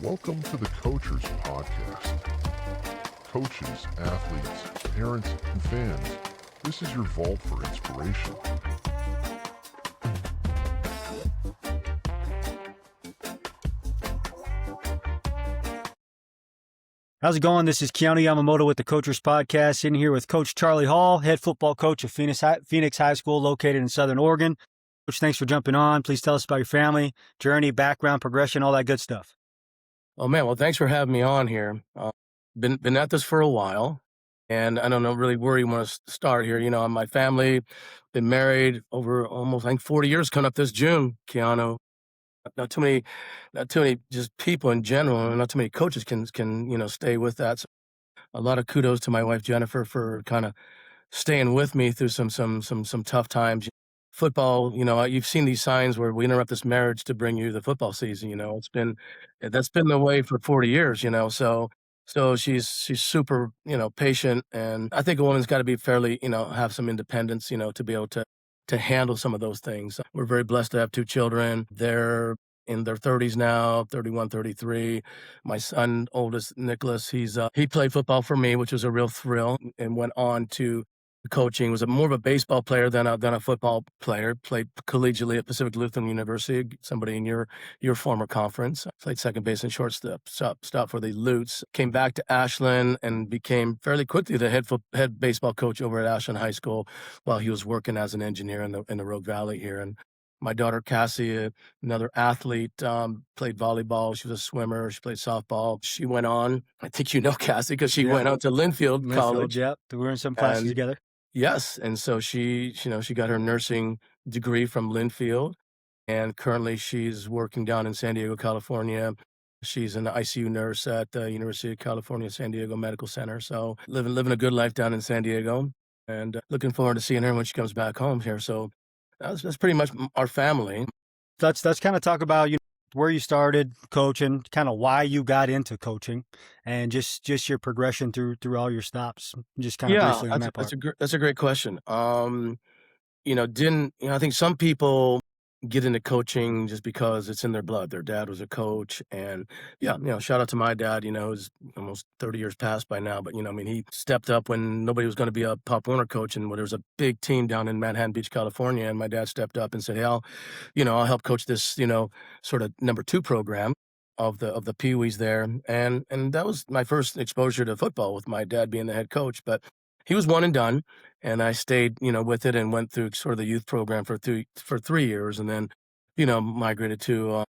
Welcome to the Coachers Podcast. Coaches, athletes, parents, and fans, this is your vault for inspiration. How's it going? This is Keanu Yamamoto with the Coachers Podcast, in here with Coach Charlie Hall, head football coach of Phoenix High School, located in Southern Oregon. Coach, thanks for jumping on. Please tell us about your family, journey, background, progression, all that good stuff. Oh man, well, thanks for having me on here. Been at this for a while, and I don't know really where you want to start here. You know, my family, been married over almost, I think, 40 years coming up this June, Keanu. Not too many just people in general, and not too many coaches can stay with that. So a lot of kudos to my wife Jennifer for kind of staying with me through some tough times. Football, you've seen these signs where we interrupt this marriage to bring you the football season. That's been the way for 40 years. So she's super patient, and I think a woman's got to be fairly have some independence to be able to handle some of those things. We're very blessed to have two children. They're in their 30s now, 31, 33. My son, oldest, Nicholas, he played football for me, which was a real thrill, and went on to coaching. Was more of a baseball player than a football player. Played collegiately at Pacific Lutheran University, somebody in your former conference. Played second base and shortstop for the Lutes. Came back to Ashland and became fairly quickly the head baseball coach over at Ashland High School while he was working as an engineer in the Rogue Valley here. And my daughter Cassie, another athlete, played volleyball. She was a swimmer. She played softball. She went on, I think Cassie, because she went on to Linfield College. Yeah, we were in some classes together. Yes, and so she got her nursing degree from Linfield, and currently she's working down in San Diego, California. She's an ICU nurse at the University of California, San Diego Medical Center. So living a good life down in San Diego, and looking forward to seeing her when she comes back home here. So that's pretty much our family. Let's kind of talk about where you started coaching, kind of why you got into coaching, and just your progression through all your stops. Just kind of briefly on that part. That's a great question. I think some people get into coaching just because it's in their blood. Their dad was a coach, and shout out to my dad. Who's almost 30 years past by now, but he stepped up when nobody was going to be a Pop Warner coach, and when there was a big team down in Manhattan Beach, California, and my dad stepped up and said, "Hey, I'll help coach this, sort of number 2 program of the Pee-wees there," and that was my first exposure to football, with my dad being the head coach. But he was one and done, and I stayed, with it and went through sort of the youth program for 3 years, and then, migrated to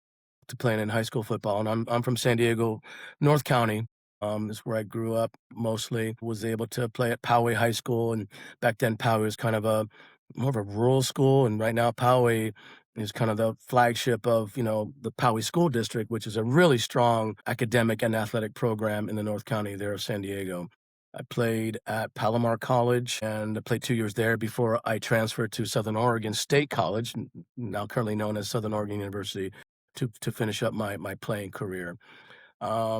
playing in high school football. And I'm from San Diego, North County. Is where I grew up mostly. Was able to play at Poway High School, and back then Poway was kind of more of a rural school, and right now Poway is kind of the flagship of, the Poway School District, which is a really strong academic and athletic program in the North County there of San Diego. I played at Palomar College, and I played 2 years there before I transferred to Southern Oregon State College, now currently known as Southern Oregon University, to finish up my playing career. I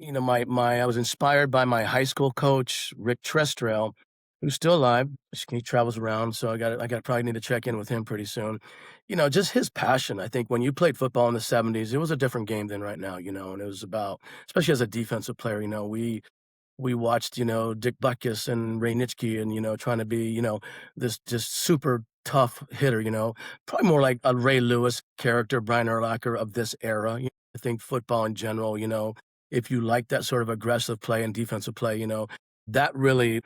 was inspired by my high school coach, Rick Trestrell, who's still alive. He travels around, so I probably need to check in with him pretty soon. Just his passion. I think when you played football in the 70s, it was a different game than right now, and it was about, especially as a defensive player, we watched, Dick Butkus and Ray Nitschke, and, trying to be, this just super tough hitter, probably more like a Ray Lewis character, Brian Urlacher of this era. I think football in general, if you like that sort of aggressive play and defensive play, that really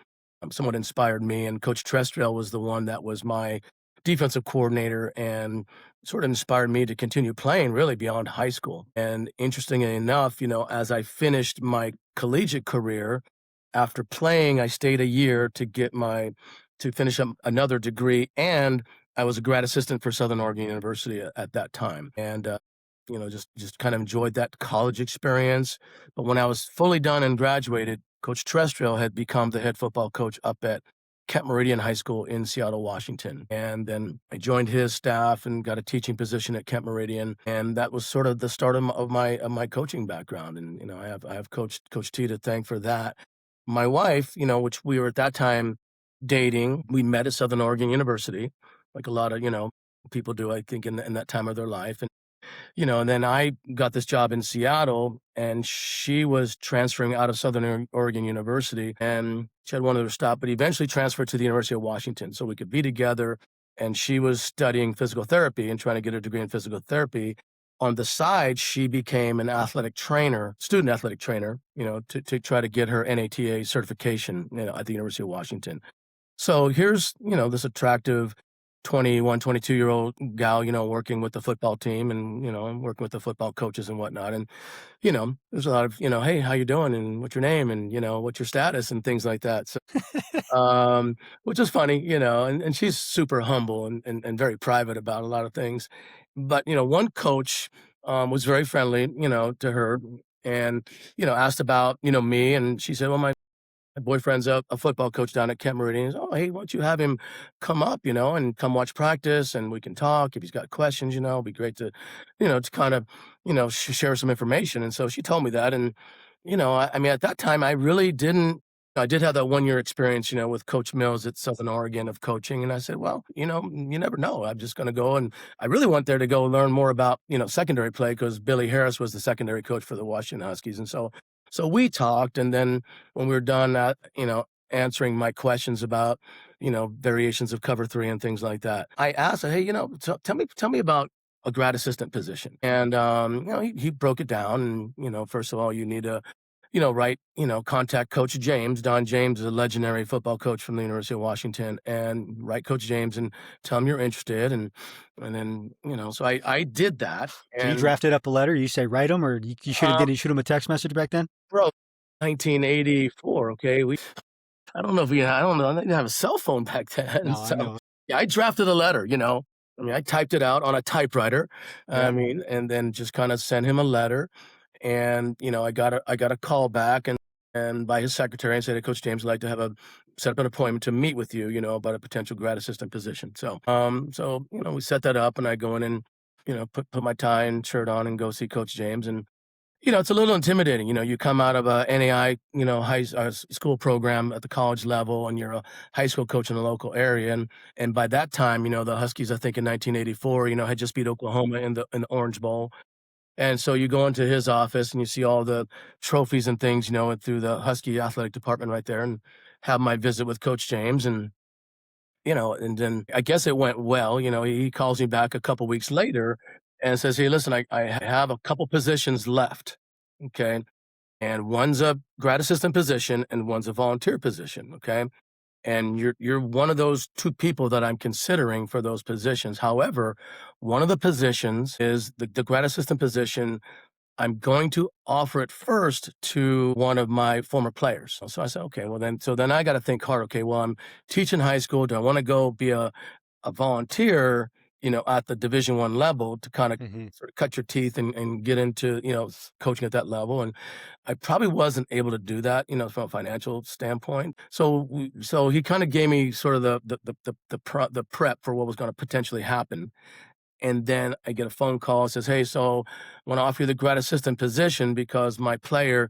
somewhat inspired me. And Coach Trestrell was the one that was my defensive coordinator and sort of inspired me to continue playing really beyond high school. And interestingly enough, as I finished my collegiate career, after playing, I stayed a year to finish up another degree, and I was a grad assistant for Southern Oregon University at that time. And just kind of enjoyed that college experience. But when I was fully done and graduated, Coach Trestrell had become the head football coach up at Kent Meridian High School in Seattle, Washington. And then I joined his staff and got a teaching position at Kent Meridian. And that was sort of the start of my coaching background. And, I have Coach T to thank for that. My wife, which we were at that time dating, we met at Southern Oregon University, like a lot of, people do, I think, in that time of their life. And, and then I got this job in Seattle, and she was transferring out of Southern Oregon University, and she had one other stop, but eventually transferred to the University of Washington so we could be together. And she was studying physical therapy and trying to get a degree in physical therapy. On the side, she became an athletic trainer, student athletic trainer, to try to get her NATA certification, at the University of Washington. So here's, this attractive 21, 22-year-old gal, working with the football team and, working with the football coaches and whatnot. And, there's a lot of, hey, how you doing? And what's your name? And, what's your status and things like that. So, which is funny, and she's super humble and very private about a lot of things. But, one coach was very friendly, to her and, asked about, me. And she said, well, my boyfriend's a football coach down at Kent Meridian. Oh, hey, why don't you have him come up, and come watch practice and we can talk. If he's got questions, it'd be great to, to kind of, share some information. And so she told me that. And, I mean, at that time, I really didn't. I did have that 1 year experience, with Coach Mills at Southern Oregon of coaching. And I said, well, you never know. I'm just going to go. And I really went there to go learn more about, secondary play because Billy Harris was the secondary coach for the Washington Huskies. And so we talked, and then when we were done, answering my questions about, variations of cover 3 and things like that, I asked, hey, tell me about a grad assistant position. And, he broke it down. And, first of all, you need to, contact Coach James. Don James is a legendary football coach from the University of Washington, and write Coach James and tell him you're interested. And then, so I did that. So you drafted up a letter. You say write him, or you should have did you shoot him a text message back then? Bro, 1984. Okay, I don't know. I didn't have a cell phone back then. No, so I know. yeah, I drafted a letter. I typed it out on a typewriter. Yeah. And then just kind of sent him a letter. And I got a call back and by his secretary, and said, hey, Coach James would like to set up an appointment to meet with you, about a potential grad assistant position. So we set that up, and I go in and put my tie and shirt on and go see Coach James. And it's a little intimidating. You come out of a NAIA, high school program at the college level, and you're a high school coach in the local area. And by that time, the Huskies, I think in 1984, had just beat Oklahoma in the Orange Bowl. And so you go into his office and you see all the trophies and things, through the Husky athletic department right there, and have my visit with Coach James. And, and then I guess it went well. He calls me back a couple weeks later and says, hey, listen, I have a couple positions left. Okay. And one's a grad assistant position and one's a volunteer position. Okay. And you're one of those 2 people that I'm considering for those positions. However, one of the positions is the grad assistant position. I'm going to offer it first to one of my former players. So I said, okay, well then I got to think hard. Okay, well, I'm teaching high school. Do I want to go be a volunteer, at the Division I level to kind of sort of cut your teeth and get into, coaching at that level? And I probably wasn't able to do that, from a financial standpoint. So he kind of gave me sort of the prep for what was going to potentially happen. And then I get a phone call that says, hey, so I want to offer you the grad assistant position because my former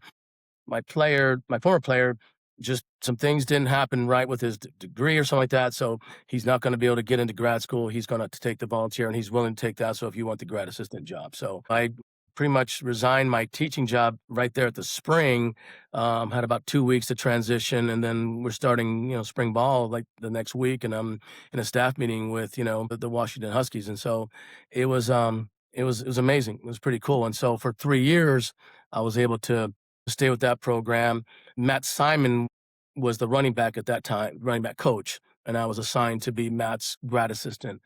player, just some things didn't happen right with his degree or something like that. So he's not going to be able to get into grad school. He's going to take the volunteer, and he's willing to take that. So if you want the grad assistant job. So I pretty much resigned my teaching job right there at the spring, had about 2 weeks to transition. And then we're starting, spring ball like the next week. And I'm in a staff meeting with, the Washington Huskies. And so it was amazing. It was pretty cool. And so for 3 years, I was able to stay with that program. Matt Simon was the running back at that time, running back coach, and I was assigned to be Matt's grad assistant.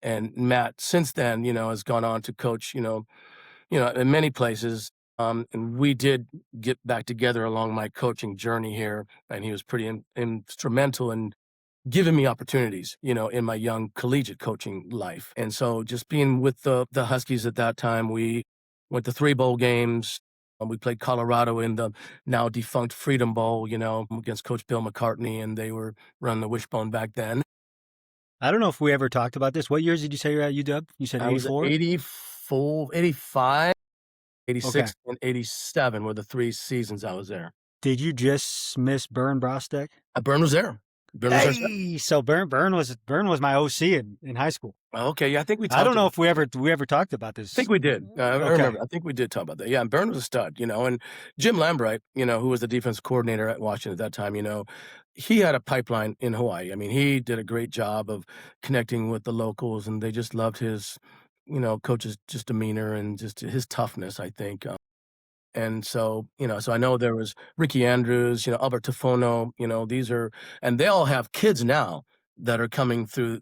And Matt, since then, has gone on to coach, in many places. And we did get back together along my coaching journey here, and he was pretty instrumental in giving me opportunities, in my young collegiate coaching life. And so just being with the Huskies at that time, we went to 3 bowl games. We played Colorado in the now defunct Freedom Bowl, against Coach Bill McCartney, and they were running the wishbone back then. I don't know if we ever talked about this. What years did you say you're at UW? You said 84? 84, 85, 86, Okay. and 87 were the 3 seasons I was there. Did you just miss Burn Brostek? Burn was there. Byrne was our stud. Hey, so Byrne was my OC in high school. Okay, yeah, I think we talked I don't know about if we ever talked about I this. think we did. I Okay. remember. I think we did talk about that. Yeah, and Byrne was a stud, and Jim Lambright, who was the defense coordinator at Washington at that time, he had a pipeline in Hawaii. I mean, he did a great job of connecting with the locals, and they just loved his, coach's just demeanor and just his toughness, I think. And so, so I know there was Ricky Andrews, Albert Tafono, and they all have kids now that are coming through,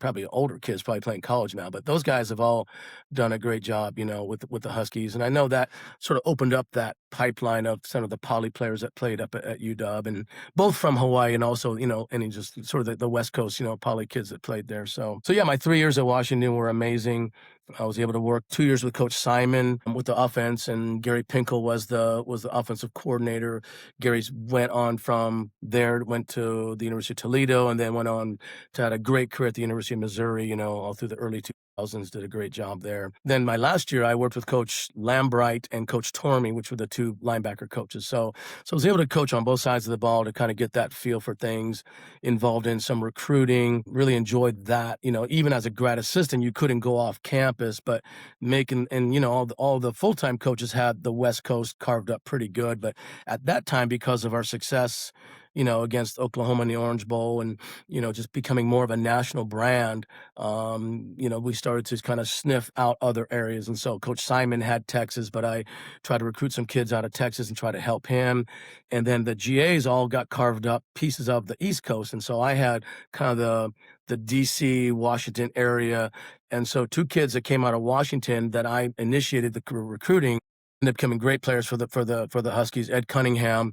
probably older kids, probably playing college now, but those guys have all done a great job, with the Huskies. And I know that sort of opened up that pipeline of some of the poly players that played up at UW, and both from Hawaii and also, and just sort of the West Coast, poly kids that played there. So yeah, my 3 years at Washington were amazing. I was able to work 2 years with Coach Simon with the offense, and Gary Pinkel was the offensive coordinator. Gary's went on from there, went to the University of Toledo, and then went on to had a great career at the University of Missouri, all through the early 2000s, did a great job there. Then my last year, I worked with Coach Lambright and Coach Tormey, which were the two linebacker coaches. So I was able to coach on both sides of the ball to kind of get that feel for things, involved in some recruiting, really enjoyed that. Even as a grad assistant, you couldn't go off campus, but all the full-time coaches had the West Coast carved up pretty good. But at that time, because of our success, against Oklahoma in the Orange Bowl and, just becoming more of a national brand, we started to kind of sniff out other areas. And so Coach Simon had Texas, but I tried to recruit some kids out of Texas and try to help him. And then the GAs all got carved up pieces of the East Coast. And so I had kind of the DC, Washington area. And so two kids that came out of Washington that I initiated the recruiting ended up becoming great players for the Huskies. Ed Cunningham,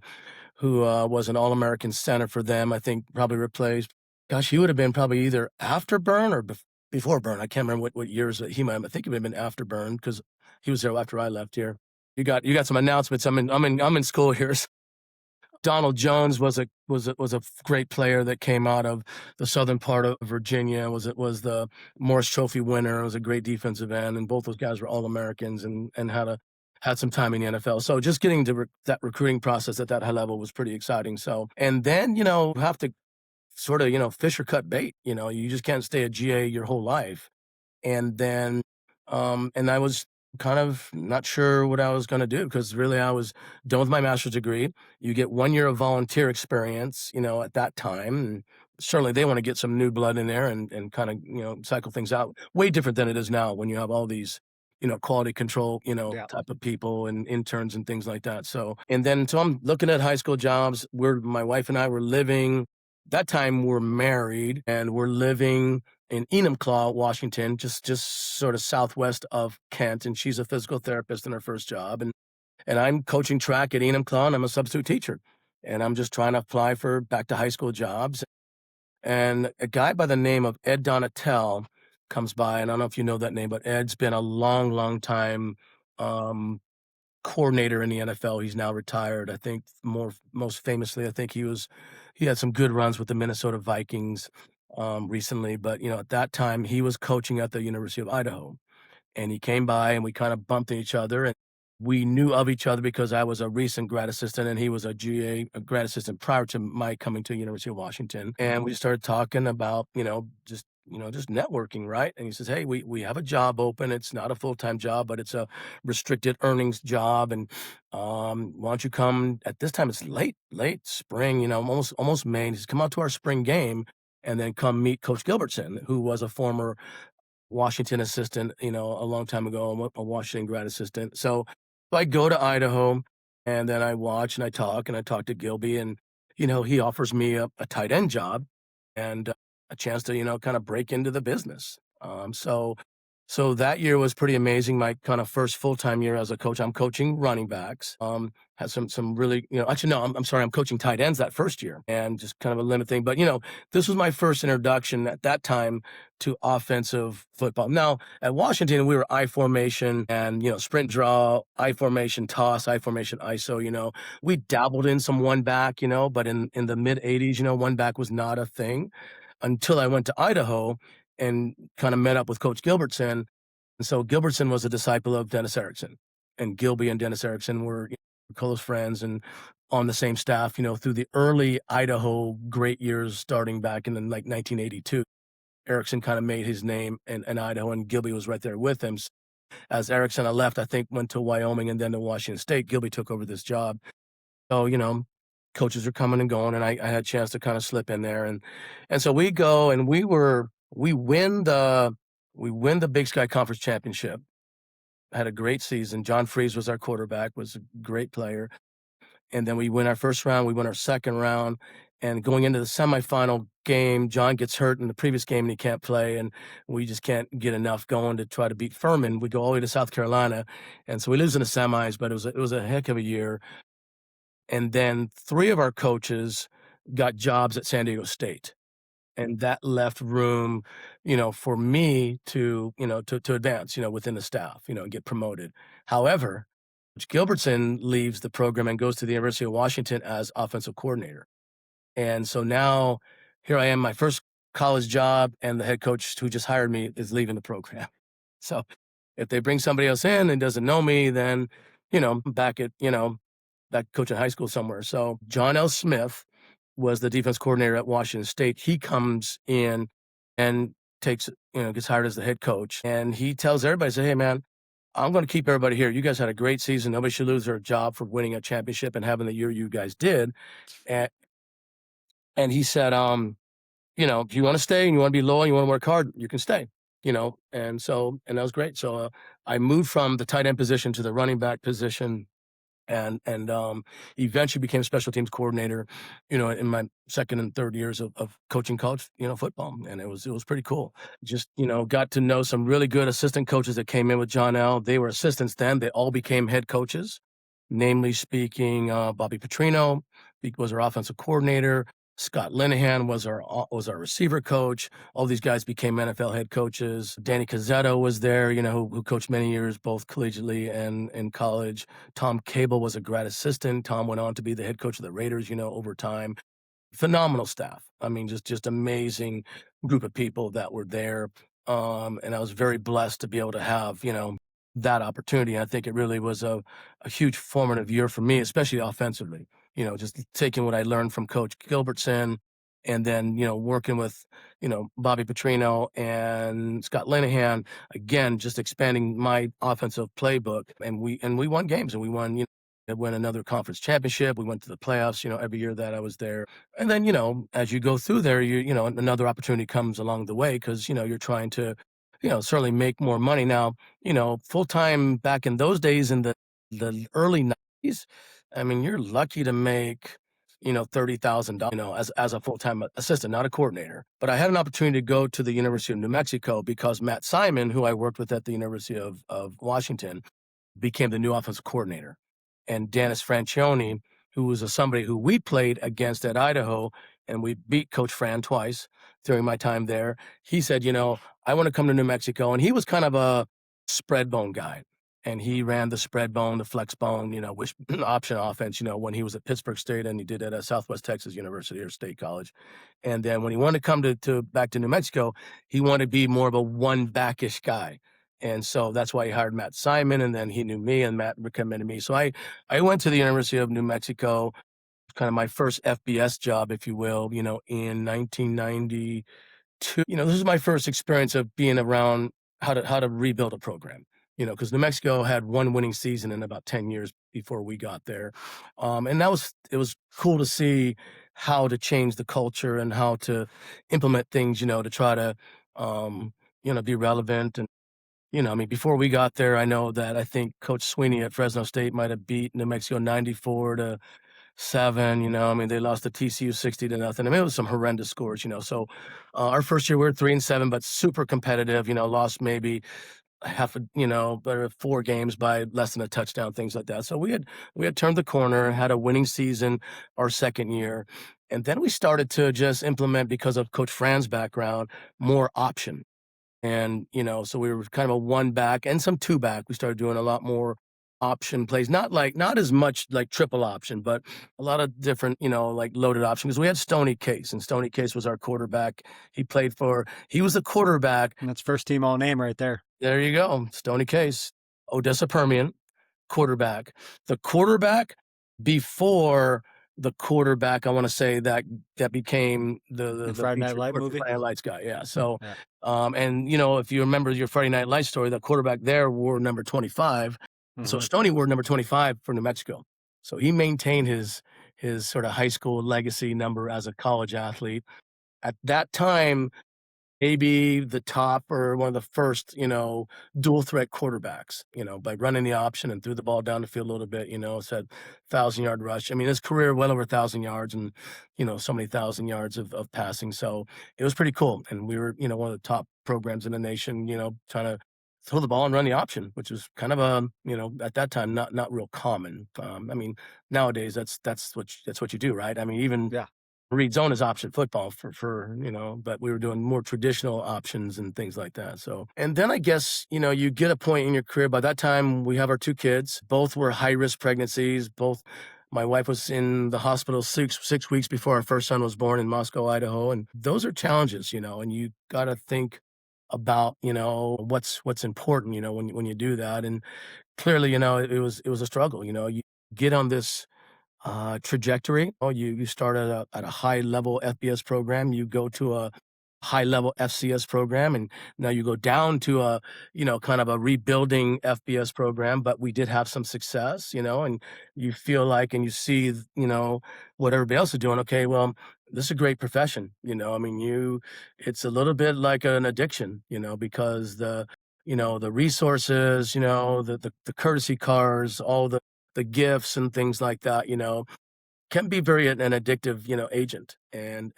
who was an All-American center for them, I think probably replaced. Gosh, he would have been probably either after Byrne or before Byrne. I can't remember what years that he might have. I think it would have been after Byrne because he was there after I left here. You got some announcements. I'm in school here. Donald Jones was a great player that came out of the southern part of Virginia. Was the Morris Trophy winner. Was a great defensive end, and both those guys were All-Americans and had some time in the NFL. So just getting to that recruiting process at that high level was pretty exciting. So, and then, you have to sort of, fish or cut bait, you just can't stay a GA your whole life. And then, and I was kind of not sure what I was going to do because really I was done with my master's degree. You get 1 year of volunteer experience, at that time. And certainly they want to get some new blood in there and kind of, cycle things out. Way different than it is now when you have all these quality control, Yeah. type of people and interns and things like that. So I'm looking at high school jobs where my wife and I were living. That time we're married and we're living in Enumclaw, Washington, just sort of southwest of Kent. And she's a physical therapist in her first job. And I'm coaching track at Enumclaw and I'm a substitute teacher. And I'm just trying to apply for back to high school jobs. And a guy by the name of Ed Donatel comes by, and I don't know if you know that name, but Ed's been a long time coordinator in the NFL. He's now retired. I think most famously, I think he had some good runs with the Minnesota Vikings recently. But at that time he was coaching at the University of Idaho, and he came by and we kind of bumped into each other, and we knew of each other because I was a recent grad assistant and he was a grad assistant prior to my coming to University of Washington. And we started talking about, just networking, right? And he says, hey, we have a job open. It's not a full-time job, but it's a restricted earnings job. And why don't you come at this time? It's late spring, almost May. And he says, come out to our spring game and then come meet Coach Gilbertson, who was a former Washington assistant, a long time ago, a Washington grad assistant. So I go to Idaho and then I watch and I talk to Gilby, and, he offers me a tight end job and a chance to, kind of break into the business. So that year was pretty amazing. My kind of first full-time year as a coach. I'm coaching running backs. Had some really, actually, no, I'm sorry. I'm coaching tight ends that first year and just kind of a limit thing. But, this was my first introduction at that time to offensive football. Now, at Washington, we were I formation and, sprint draw, I formation toss, I formation ISO, we dabbled in some one back, but in the mid 80s, one back was not a thing until I went to Idaho and kind of met up with Coach Gilbertson. And so Gilbertson was a disciple of Dennis Erickson, and Gilby and Dennis Erickson were close friends and on the same staff, through the early Idaho great years starting back in 1982. Erickson kind of made his name in Idaho, and Gilby was right there with him. As Erickson left, I think went to Wyoming and then to Washington State, Gilby took over this job. So, coaches are coming and going, and I had a chance to kind of slip in there. And so we go and we win the Big Sky Conference Championship. Had a great season. John Freeze was our quarterback, was a great player. And then we win our first round, we win our second round. And going into the semifinal game, John gets hurt in the previous game and he can't play. And we just can't get enough going to try to beat Furman. We go all the way to South Carolina. And so we lose in the semis, but it was a heck of a year. And then 3 of our coaches got jobs at San Diego State. And that left room, for me to advance, within the staff, and get promoted. However, Coach Gilbertson leaves the program and goes to the University of Washington as offensive coordinator. And so now here I am, my first college job, and the head coach who just hired me is leaving the program. So if they bring somebody else in and doesn't know me, then, back coaching high school somewhere. So John L. Smith was the defense coordinator at Washington State. He comes in and gets hired as the head coach. And he tells everybody, hey, man, I'm going to keep everybody here. You guys had a great season. Nobody should lose their job for winning a championship and having the year you guys did. And he said, if you want to stay and you want to be loyal and you want to work hard, you can stay, and that was great. So I moved from the tight end position to the running back position. And eventually became special teams coordinator, in my second and third years of coaching college, football. And it was pretty cool. Just, got to know some really good assistant coaches that came in with John L. They were assistants then. They all became head coaches, namely speaking, Bobby Petrino was our offensive coordinator. Scott Linehan was our receiver coach. All these guys became NFL head coaches. Danny Cazzetto was there, who coached many years, both collegiately and in college. Tom Cable was a grad assistant. Tom went on to be the head coach of the Raiders, over time. Phenomenal staff. I mean, just amazing group of people that were there. And I was very blessed to be able to have, that opportunity. I think it really was a huge formative year for me, especially offensively. Just taking what I learned from Coach Gilbertson and then, working with, Bobby Petrino and Scott Linehan, again, just expanding my offensive playbook. And we won games, and we won, won another conference championship. We went to the playoffs, every year that I was there. And then, as you go through there, another opportunity comes along the way because, you're trying to, certainly make more money. Now, full-time back in those days in the early 90s, I mean, you're lucky to make, $30,000, as a full-time assistant, not a coordinator. But I had an opportunity to go to the University of New Mexico because Matt Simon, who I worked with at the University of Washington, became the new offensive coordinator. And Dennis Franchione, who was somebody who we played against at Idaho, and we beat Coach Fran twice during my time there. He said, I want to come to New Mexico. And he was kind of a spread bone guy. And he ran the spread bone, the flex bone, which option offense, when he was at Pittsburgh State, and he did it at Southwest Texas University or State College. And then when he wanted to come to back to New Mexico, he wanted to be more of a one-backish guy. And so that's why he hired Matt Simon, and then he knew me, and Matt recommended me. So I went to the University of New Mexico, kind of my first FBS job, if you will, in 1992. This is my first experience of being around how to rebuild a program. Because New Mexico had one winning season in about 10 years before we got there. And it was cool to see how to change the culture and how to implement things, to try to, be relevant. And, before we got there, I know that I think Coach Sweeney at Fresno State might have beat New Mexico 94-7, they lost to TCU 60-0. It was some horrendous scores, So our first year we were 3-7, but super competitive, lost maybe but 4 games by less than a touchdown, things like that. So we had turned the corner, had a winning season our second year. And then we started to just implement, because of Coach Fran's background, more option. And, so we were kind of a 1-back and some 2-back. We started doing a lot more option plays, not as much like triple option, but a lot of different, like loaded option. Because we had Stoney Case, and Stoney Case was our quarterback. He was the quarterback. And that's first team all name right there. There you go. Stoney Case, Odessa Permian, quarterback. The quarterback before the quarterback, I want to say that became the Friday Night featured Light movie? Friday Night Lights guy. Yeah. So, Yeah. and if you remember your Friday Night Lights story, the quarterback there wore number 25. So Mhm. Stoney wore number 25 for New Mexico. So he maintained his sort of high school legacy number as a college athlete. At that time, maybe the top or one of the first, dual threat quarterbacks, by running the option and threw the ball down the field a little bit, said 1,000-yard rush. I mean, his career, well over 1,000 yards and, so many thousand yards of passing. So it was pretty cool. And we were, one of the top programs in the nation, trying to throw the ball and run the option, which was kind of a, at that time, not real common. I mean, nowadays that's what you do, right? I mean, even Yeah. read zone is option football for but we were doing more traditional options and things like that. So, and then I guess, you get a point in your career. By that time, we have our 2 kids. Both were high-risk pregnancies. My wife was in the hospital 6 weeks before our first son was born in Moscow, Idaho. And those are challenges, and you got to think about, what's important, when you do that. And clearly, it was a struggle. You get on this trajectory. Oh, you start at a high level FBS program, you go to a high level FCS program, and now you go down to a kind of a rebuilding FBS program. But we did have some success, and you feel like, and you see what everybody else is doing. Okay, well, this is a great profession. I mean, it's a little bit like an addiction, because the resources, the courtesy cars, all the gifts and things like that, can be very an addictive, agent. And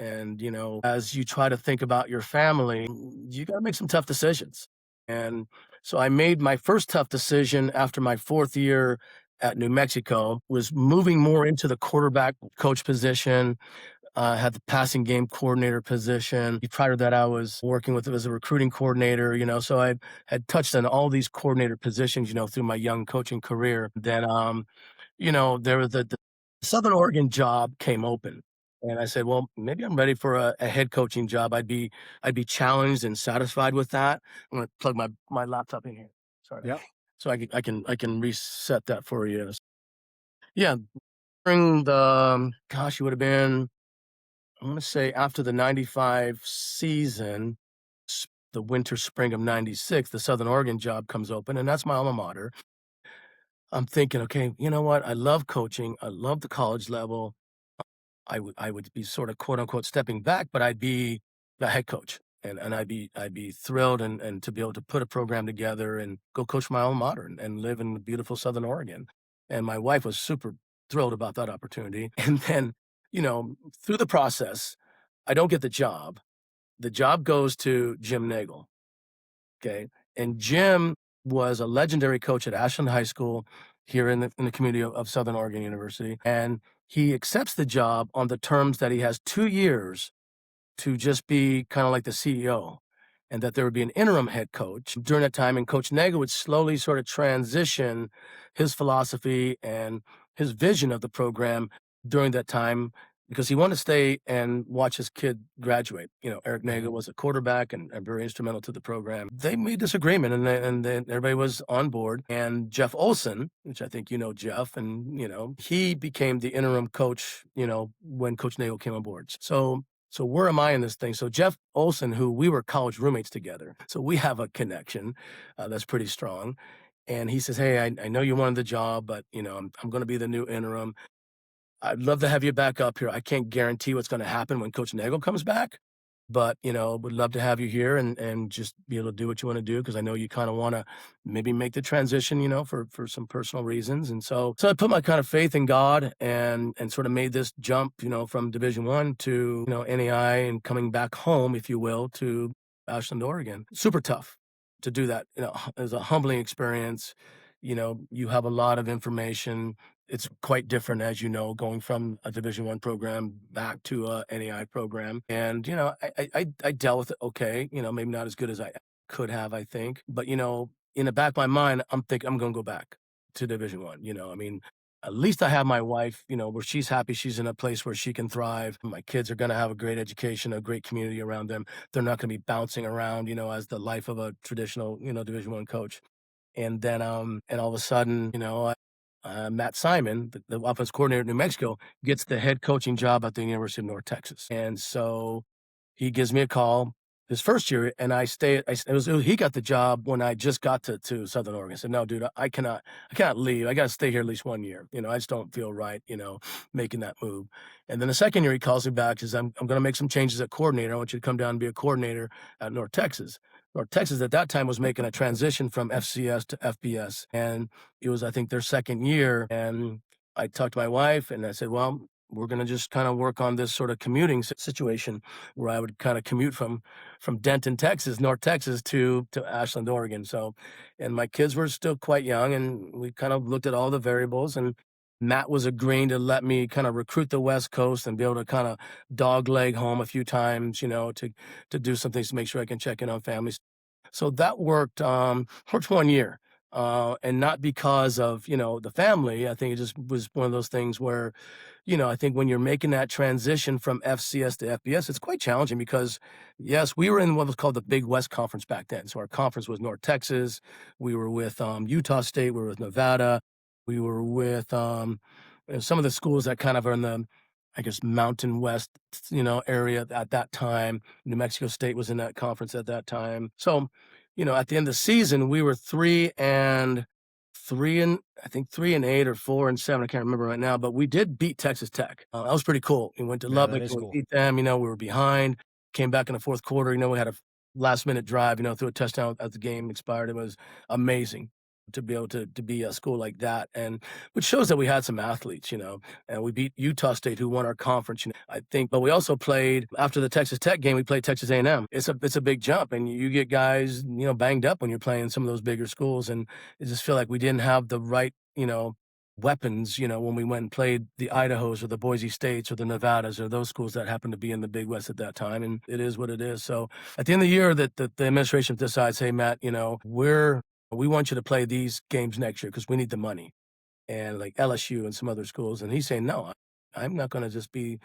as you try to think about your family, you got to make some tough decisions. And so I made my first tough decision after my 4th year at New Mexico, was moving more into the quarterback coach position. Had the passing game coordinator position. Prior to that, I was working as a recruiting coordinator, so I had touched on all these coordinator positions, through my young coaching career. Then, there was the Southern Oregon job came open. And I said, well, maybe I'm ready for a head coaching job. I'd be challenged and satisfied with that. I'm going to plug my laptop in here. Sorry. Yep. So I can reset that for you. Yeah. During the, gosh, it would have been, I'm going to say after the 95 season, the winter, spring of 96, the Southern Oregon job comes open, and that's my alma mater. I'm thinking, okay, you know what? I love coaching. I love the college level. I would be sort of quote unquote stepping back, but I'd be the head coach, and I'd be thrilled and to be able to put a program together and go coach my alma mater and live in beautiful Southern Oregon. And my wife was super thrilled about that opportunity. And then, through the process, I don't get the job. The job goes to Jim Nagel. Okay. And Jim was a legendary coach at Ashland High School here in the community of Southern Oregon University. And he accepts the job on the terms that he has 2 years to just be kind of like the CEO, and that there would be an interim head coach during that time. And Coach Nagel would slowly sort of transition his philosophy and his vision of the program during that time, because he wanted to stay and watch his kid graduate. Eric Nagel was a quarterback and very instrumental to the program. They made this agreement, and then everybody was on board. And Jeff Olson, which I think Jeff, and he became the interim coach, when Coach Nagel came on board. So where am I in this thing? So Jeff Olson, who we were college roommates together, so we have a connection that's pretty strong. And he says, hey, I know you wanted the job, but I'm going to be the new interim. I'd love to have you back up here. I can't guarantee what's going to happen when Coach Nagel comes back, but would love to have you here and just be able to do what you want to do, because I know you kind of want to maybe make the transition, for some personal reasons. And so I put my kind of faith in God and sort of made this jump, from Division I to NAIA, and coming back home, if you will, to Ashland, Oregon. Super tough to do that. It was a humbling experience. You have a lot of information. It's quite different, as going from a Division I program back to a NAIA program. And, I dealt with it okay, maybe not as good as I could have, I think. But, in the back of my mind, I'm thinking I'm going to go back to Division I. I mean, at least I have my wife, where she's happy. She's in a place where she can thrive. My kids are going to have a great education, a great community around them. They're not going to be bouncing around, as the life of a traditional, Division I coach. And then, and all of a sudden, Matt Simon, the offense coordinator in New Mexico, gets the head coaching job at the University of North Texas. And so he gives me a call his first year, and I stay. He got the job when I just got to Southern Oregon. I said, "No, dude, I cannot leave. I got to stay here at least 1 year. I just don't feel right, making that move." And then the second year, he calls me back, says, "I'm going to make some changes at coordinator. I want you to come down and be a coordinator at North Texas." North Texas at that time was making a transition from FCS to FBS, and it was, I think, their second year. And I talked to my wife, and I said, "Well, we're going to just kind of work on this sort of commuting situation where I would kind of commute from Denton, Texas, North Texas to Ashland, Oregon." So, and my kids were still quite young, and we kind of looked at all the variables, and Matt was agreeing to let me kind of recruit the West Coast and be able to kind of dogleg home a few times, to do some things to make sure I can check in on families. So that worked for 1 year. And not because of, the family. I think it just was one of those things where, I think when you're making that transition from FCS to FBS, it's quite challenging because, yes, we were in what was called the Big West Conference back then. So our conference was North Texas. We were with Utah State. We were with Nevada. We were with some of the schools that kind of are in the, I guess, Mountain West, area at that time. New Mexico State was in that conference at that time. So, at the end of the season, we were 3-3, I think 3-8 or 4-7. I can't remember right now, but we did beat Texas Tech. That was pretty cool. We went to Lubbock, we beat them. We were behind, came back in the fourth quarter. We had a last-minute drive. Threw a touchdown as the game expired. It was amazing to be able to be a school like that, and which shows that we had some athletes, and we beat Utah State, who won our conference, I think. But we also played, after the Texas Tech game, we played Texas A&M. It's a big jump, and you get guys, banged up when you're playing some of those bigger schools, and I just feel like we didn't have the right, weapons, when we went and played the Idahos or the Boise States or the Nevadas or those schools that happened to be in the Big West at that time. And it is what it is. So at the end of the year, that the administration decides, "Hey, Matt, we want you to play these games next year because we need the money," and like LSU and some other schools. And he's saying, "No, I'm not going to just be,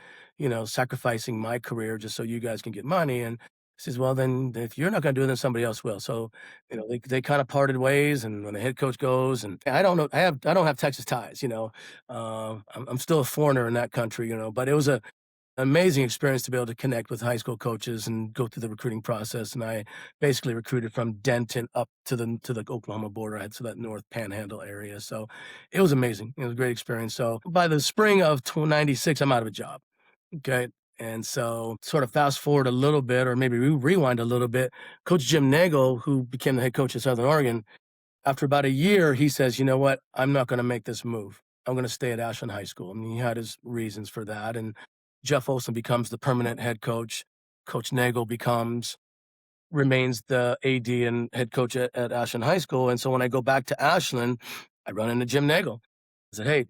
sacrificing my career just so you guys can get money." And he says, "Well, then if you're not going to do it, then somebody else will." So, they kind of parted ways. And when the head coach goes, and I don't know, I don't have Texas ties. I'm still a foreigner in that country. But it was a amazing experience to be able to connect with high school coaches and go through the recruiting process. And I basically recruited from Denton up to the Oklahoma border, so that North Panhandle area. So it was amazing. It was a great experience. So by the spring of 96, I'm out of a job. Okay. And so sort of fast forward a little bit, or maybe rewind a little bit. Coach Jim Nagel, who became the head coach at Southern Oregon, after about a year, he says, "You know what? I'm not going to make this move. I'm going to stay at Ashland High School." And he had his reasons for that. And Jeff Olson becomes the permanent head coach. Coach Nagel remains the AD and head coach at Ashland High School. And so when I go back to Ashland, I run into Jim Nagel. I said, "Hey,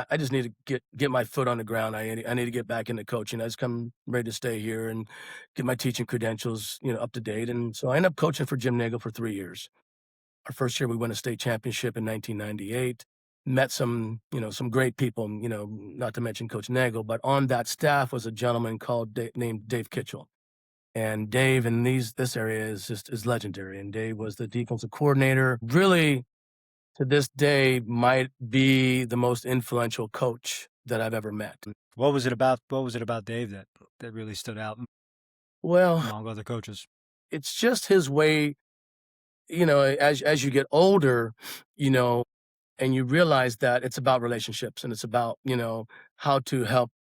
I just need to get my foot on the ground. I need to get back into coaching. I just come ready to stay here and get my teaching credentials, up to date." And so I ended up coaching for Jim Nagel for 3 years. Our first year, we won a state championship in 1998. Met some great people, not to mention Coach Nagel, but on that staff was a gentleman named Dave Kitchell. And Dave in this area is legendary. And Dave was the defensive coordinator. Really, to this day, might be the most influential coach that I've ever met. What was it about Dave that really stood out Well, among other coaches? It's just his way, as you get older, and you realize that it's about relationships, and it's about, how to help,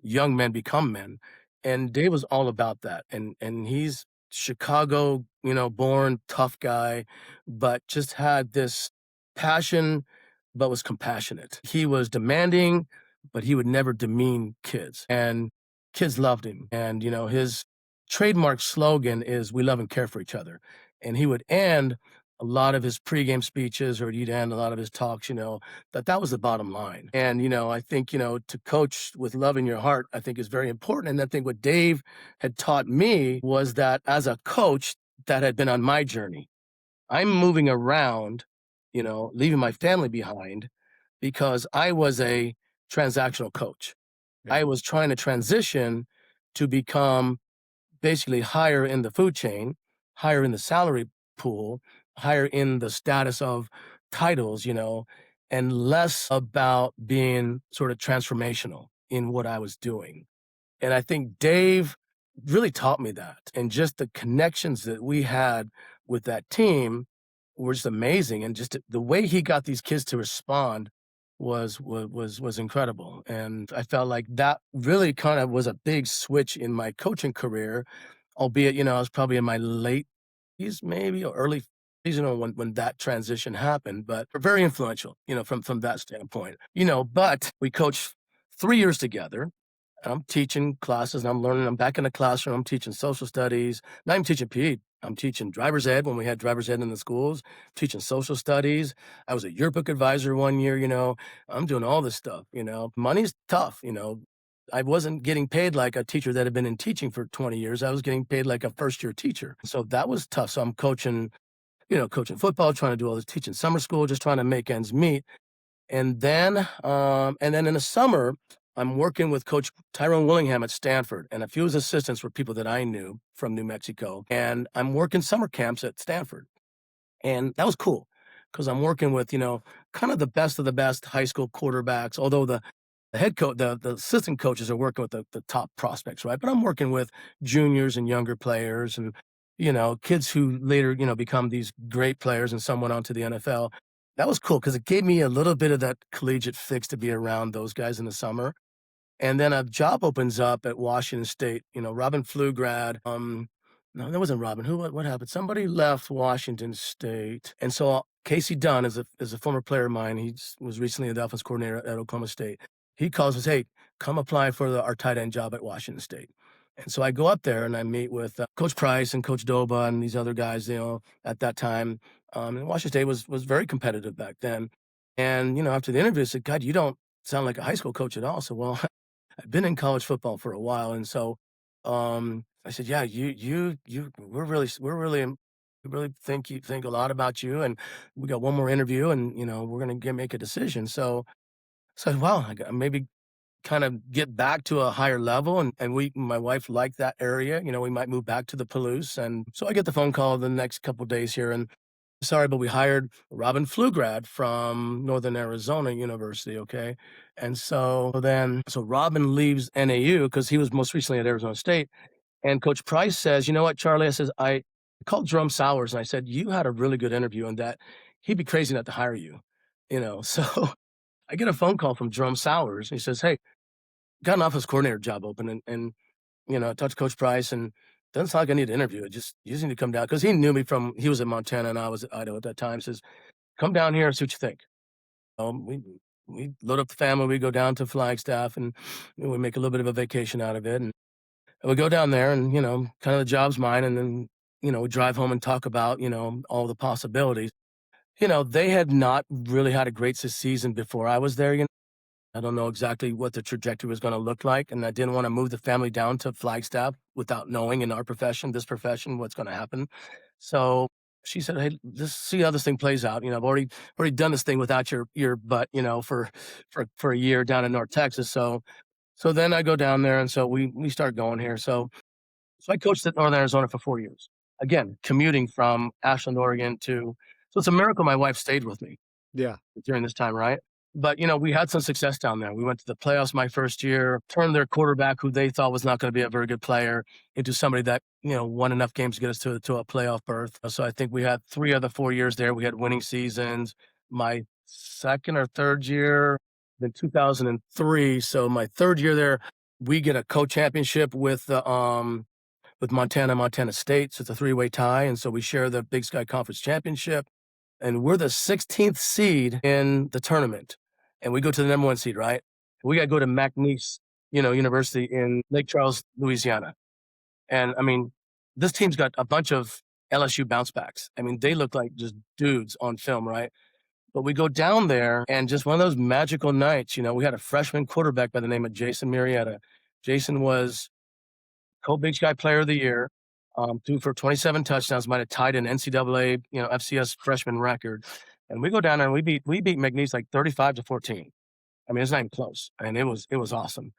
young men become men. And Dave was all about that. And he's Chicago, born tough guy, but just had this passion, but was compassionate. He was demanding, but he would never demean kids. And kids loved him. And, his trademark slogan is, "We love and care for each other." And he would end a lot of his pregame speeches, or he'd end a lot of his talks, that was the bottom line. And, I think, to coach with love in your heart, I think is very important. And I think what Dave had taught me was that as a coach that had been on my journey, I'm moving around, leaving my family behind because I was a transactional coach. Yeah. I was trying to transition to become basically higher in the food chain, higher in the salary pool, higher in the status of titles, and less about being sort of transformational in what I was doing. And I think Dave really taught me that. And just the connections that we had with that team were just amazing. And just the way he got these kids to respond was incredible. And I felt like that really kind of was a big switch in my coaching career, albeit, I was probably in my late maybe or early, when that transition happened, but very influential, from that standpoint, but we coached 3 years together. I'm teaching classes and I'm learning. I'm back in the classroom. I'm teaching social studies. Not even teaching PE. I'm teaching driver's ed when we had driver's ed in the schools, teaching social studies. I was a yearbook advisor one year, I'm doing all this stuff, money's tough, I wasn't getting paid like a teacher that had been in teaching for 20 years. I was getting paid like a first year teacher. So that was tough. So I'm coaching football, trying to do all this, teaching summer school, just trying to make ends meet. And then in the summer, I'm working with Coach Tyrone Willingham at Stanford, and a few of his assistants were people that I knew from New Mexico. And I'm working summer camps at Stanford. And that was cool because I'm working with, kind of the best of the best high school quarterbacks, although the head coach, the assistant coaches are working with the top prospects, right? But I'm working with juniors and younger players and, kids who later, become these great players and some went on to the NFL. That was cool because it gave me a little bit of that collegiate fix to be around those guys in the summer. And then a job opens up at Washington State. Robin Pflugrad. No, that wasn't Robin. What happened? Somebody left Washington State. And so Casey Dunn is a former player of mine. He was recently the offense coordinator at Oklahoma State. He calls us, hey, come apply for our tight end job at Washington State. And so I go up there and I meet with Coach Price and Coach Doba and these other guys, at that time. And Washington State was very competitive back then. And, after the interview, I said, God, you don't sound like a high school coach at all. So, well, I've been in college football for a while. And so I said, yeah, we really think a lot about you. And we got one more interview and, we're going to make a decision. So I said, well, I got maybe kind of get back to a higher level. And my wife liked that area. We might move back to the Palouse. And so I get the phone call the next couple of days here. And sorry, but we hired Robin Pflugrad from Northern Arizona University, okay? And so Robin leaves NAU because he was most recently at Arizona State. And Coach Price says, you know what, Charlie? I called Jerome Sowers and I said, you had a really good interview and that he'd be crazy not to hire you, So I get a phone call from Jerome Sowers. And he says, hey, got an office coordinator job open and I talked to Coach Price and doesn't sound like I need to interview it. You just need to come down because he knew me he was in Montana and I was at Idaho at that time. Says, come down here and see what you think. We load up the family. We go down to Flagstaff and we make a little bit of a vacation out of it. And we go down there and, kind of the job's mine. And then, we drive home and talk about, all the possibilities. They had not really had a great season before I was there, I don't know exactly what the trajectory was going to look like. And I didn't want to move the family down to Flagstaff without knowing in this profession, what's going to happen. So she said, hey, just see how this thing plays out. I've already done this thing without your butt, for a year down in North Texas. So then I go down there. And so we start going here. So I coached at Northern Arizona for 4 years. Again, commuting from Ashland, Oregon so it's a miracle my wife stayed with me. Yeah. During this time, right? But, we had some success down there. We went to the playoffs my first year, turned their quarterback, who they thought was not going to be a very good player, into somebody that, won enough games to get us to a playoff berth. So I think we had 3 of the 4 years there. We had winning seasons. My second or third year in 2003. So my third year there, we get a co-championship with Montana State. So it's a 3-way tie. And so we share the Big Sky Conference Championship. And we're the 16th seed in the tournament. And we go to the number 1 seed, right? We got to go to McNeese, University in Lake Charles, Louisiana. And I mean, this team's got a bunch of LSU bounce backs. I mean, they look like just dudes on film, right? But we go down there and just one of those magical nights, we had a freshman quarterback by the name of Jason Marietta. Jason was co-Big Sky Player of the Year. Threw for 27 touchdowns, might have tied an NCAA, FCS freshman record. And we go down there and we beat McNeese like 35-14. I mean, it's not even close. And it was awesome.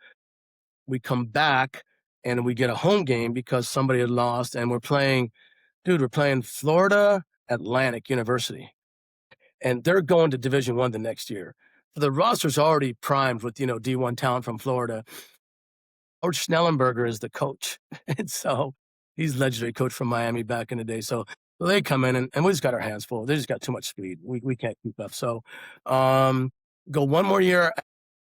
We come back and we get a home game because somebody had lost and we're playing Florida Atlantic University. and they're going to Division I the next year. The roster's already primed with, D1 talent from Florida. Coach Schnellenberger is the coach. And so he's legendary coach from Miami back in the day. So they come in and we just got our hands full. They just got too much speed. We can't keep up. So go one more year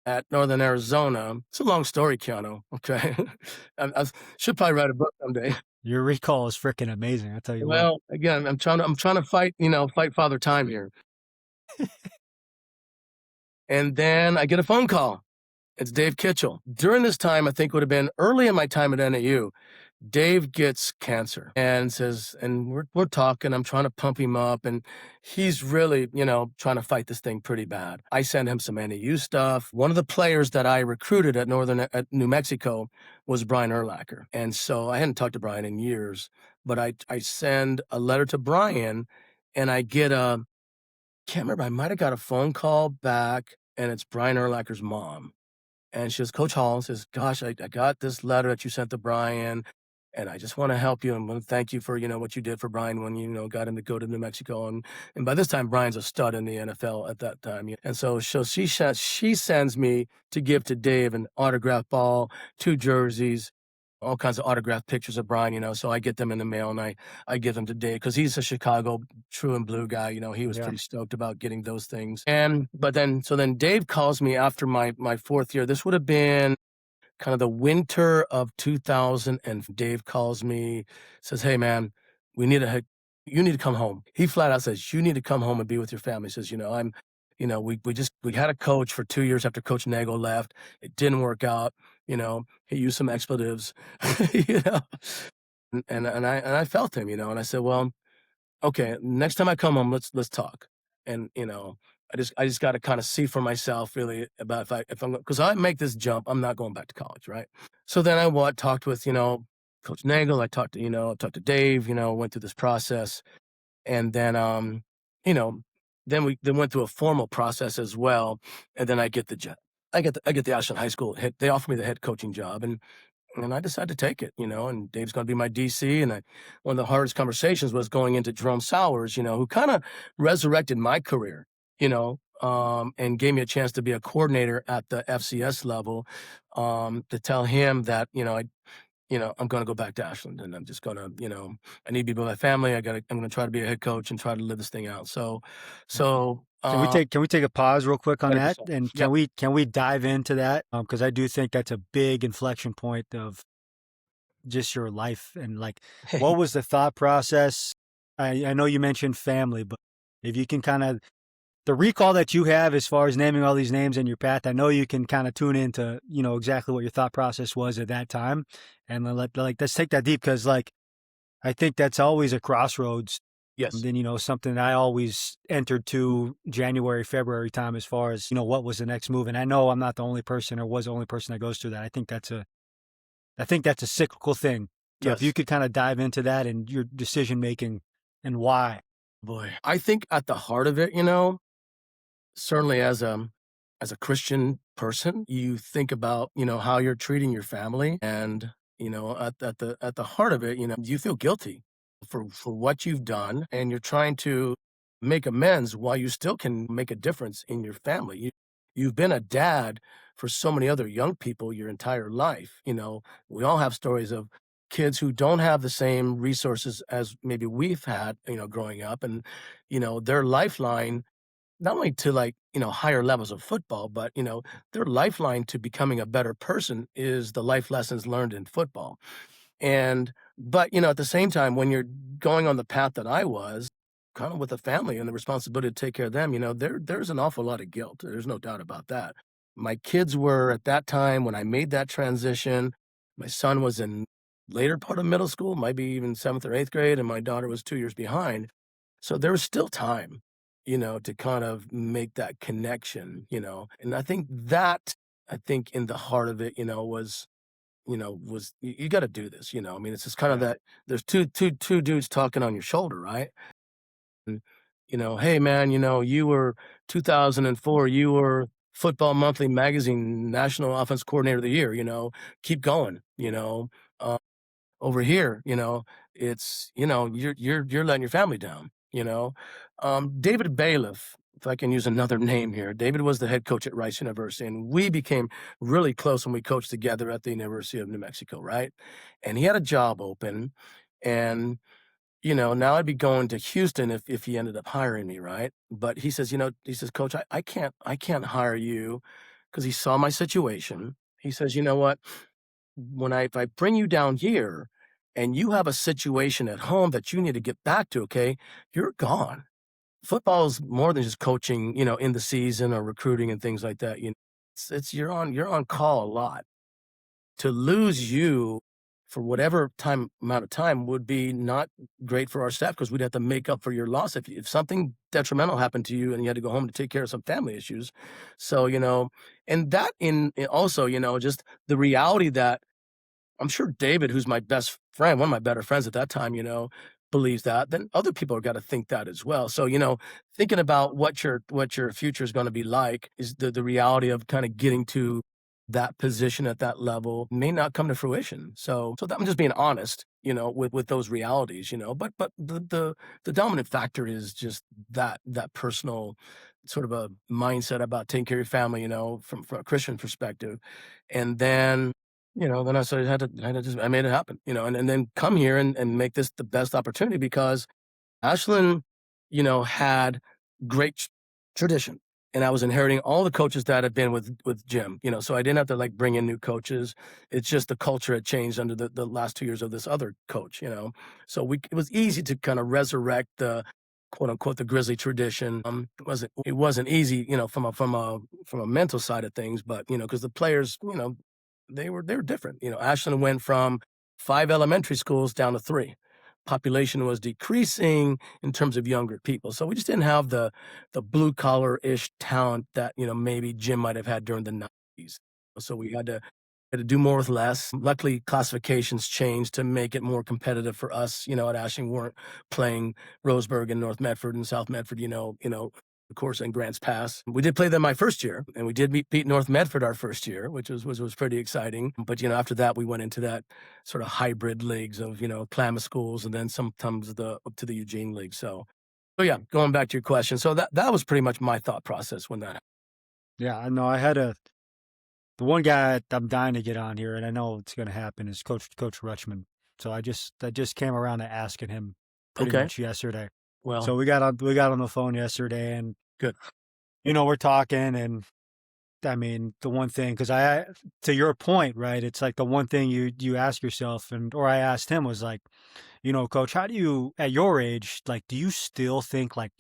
at Northern Arizona. It's a long story, Keanu. Okay. I should probably write a book someday. Your recall is freaking amazing. I tell you what. Well, again, I'm trying to fight, fight Father Time here. And then I get a phone call. It's Dave Kitchell. During this time, I think would have been early in my time at NAU, Dave gets cancer and says, and we're talking, I'm trying to pump him up, and he's really, trying to fight this thing pretty bad. I send him some NAU stuff. One of the players that I recruited at New Mexico was Brian Urlacher. And so I hadn't talked to Brian in years, but I send a letter to Brian, and I get can't remember, I might have got a phone call back, and it's Brian Urlacher's mom. And she goes, Coach Hall says, gosh, I got this letter that you sent to Brian, and I just want to help you and want to thank you for, what you did for Brian when you, got him to go to New Mexico. And by this time, Brian's a stud in the NFL at that time. And so she sends me to give to Dave an autograph ball, 2 jerseys, all kinds of autographed pictures of Brian, so I get them in the mail and I give them to Dave because he's a Chicago true and blue guy. He was pretty stoked about getting those things. So then Dave calls me after my 4th year. This would have been kind of the winter of 2000. And Dave calls me, says, hey man, you need to come home. He flat out says, you need to come home and be with your family. He says, we had a coach for 2 years after Coach Nagel left. It didn't work out. He used some expletives, and I felt him, and I said, well, okay, next time I come home, let's talk. And, I just got to kind of see for myself really about if I'm, because I make this jump, I'm not going back to college. Right. So then I talked with, Coach Nagel. I talked to Dave, went through this process, and then, then we went through a formal process as well. And then I get the job. I get the Ashland High School they offer me the head coaching job, and I decided to take it, and Dave's going to be my DC. And one of the hardest conversations was going into Jerome Sowers, who kind of resurrected my career, and gave me a chance to be a coordinator at the FCS level, to tell him that, I'm going to go back to Ashland, and I'm just going to, I need to be with my family. I'm going to try to be a head coach and try to live this thing out. So, can we take a pause real quick on 100%. that? And can we dive into that? Because I do think that's a big inflection point of just your life. And like, what was the thought process? I know you mentioned family, but if you can kind of, the recall that you have as far as naming all these names in your path, I know you can kind of tune into, exactly what your thought process was at that time. And let's take that deep, because like, I think that's always a crossroads. Yes. And then, something that I always entered to January, February time as far as, what was the next move. And I know I'm not the only person or was the only person that goes through that. I think that's a cyclical thing. So if you could kind of dive into that and your decision making and why. Boy, I think at the heart of it, certainly as a Christian person, you think about, how you're treating your family, and, at the heart of it, you feel guilty for what you've done, and you're trying to make amends while you still can make a difference in your family. You've been a dad for so many other young people your entire life. We all have stories of kids who don't have the same resources as maybe we've had, growing up, and, their lifeline, not only to higher levels of football, but, their lifeline to becoming a better person is the life lessons learned in football. But, at the same time, when you're going on the path that I was, kind of with a family and the responsibility to take care of them, there's an awful lot of guilt. There's no doubt about that. My kids were, at that time when I made that transition, my son was in later part of middle school, maybe even 7th or 8th grade, and my daughter was 2 years behind. So there was still time, to kind of make that connection, and I think in the heart of it, was you got to do this, it's just kind of that there's two dudes talking on your shoulder, right? And, hey man, you were 2004, you were Football Monthly Magazine National Offense Coordinator of the Year, keep going, over here, it's, you're letting your family down, David Bailiff if I can use another name here, David was the head coach at Rice University, and we became really close when we coached together at the University of New Mexico, right? And he had a job open, and now I'd be going to Houston if he ended up hiring me, right? But he says, Coach, I can't hire you because he saw my situation. He says, you know what? If I bring you down here and you have a situation at home that you need to get back to, okay, you're gone. Football is more than just coaching, in the season or recruiting and things like that. It's you're on call a lot. To lose you for whatever amount of time would be not great for our staff because we'd have to make up for your loss if something detrimental happened to you and you had to go home to take care of some family issues. So, and that also, just the reality that I'm sure David, who's my best friend, one of my better friends at that time, believes that, then other people have got to think that as well. So, thinking about what your future is going to be like is the reality of kind of getting to that position at that level may not come to fruition. So I'm just being honest, with those realities, but the dominant factor is just that personal sort of a mindset about taking care of your family, from a Christian perspective. And then then I started I made it happen, and then come here and make this the best opportunity because Ashland, had great tradition. And I was inheriting all the coaches that had been with Jim, so I didn't have to like bring in new coaches. It's just the culture had changed under the last 2 years of this other coach, So it was easy to kind of resurrect the quote unquote the Grizzly tradition. It wasn't easy, from a mental side of things, but because the players, they were different. Ashland went from 5 elementary schools down to 3. Population was decreasing in terms of younger people. So we just didn't have the blue-collar-ish talent that, maybe Jim might have had during the 90s. So we had to do more with less. Luckily, classifications changed to make it more competitive for us, at Ashland. We weren't playing Roseburg and North Medford and South Medford, of course, in Grants Pass. We did play them my first year, and we did beat North Medford our first year, which was pretty exciting. But, after that, we went into that sort of hybrid leagues of, Klamath schools and then sometimes up to the Eugene League. So yeah, going back to your question. So that was pretty much my thought process when that happened. Yeah, I know. The one guy I'm dying to get on here, and I know it's going to happen, is Coach Rutschman. So I just came around to asking him pretty Okay. much yesterday. Well, So we got on the phone yesterday, and good. we're talking, and I mean the one thing, because to your point, right? It's like the one thing you ask yourself, or I asked him was like, Coach, how do you at your age, like, do you still think like,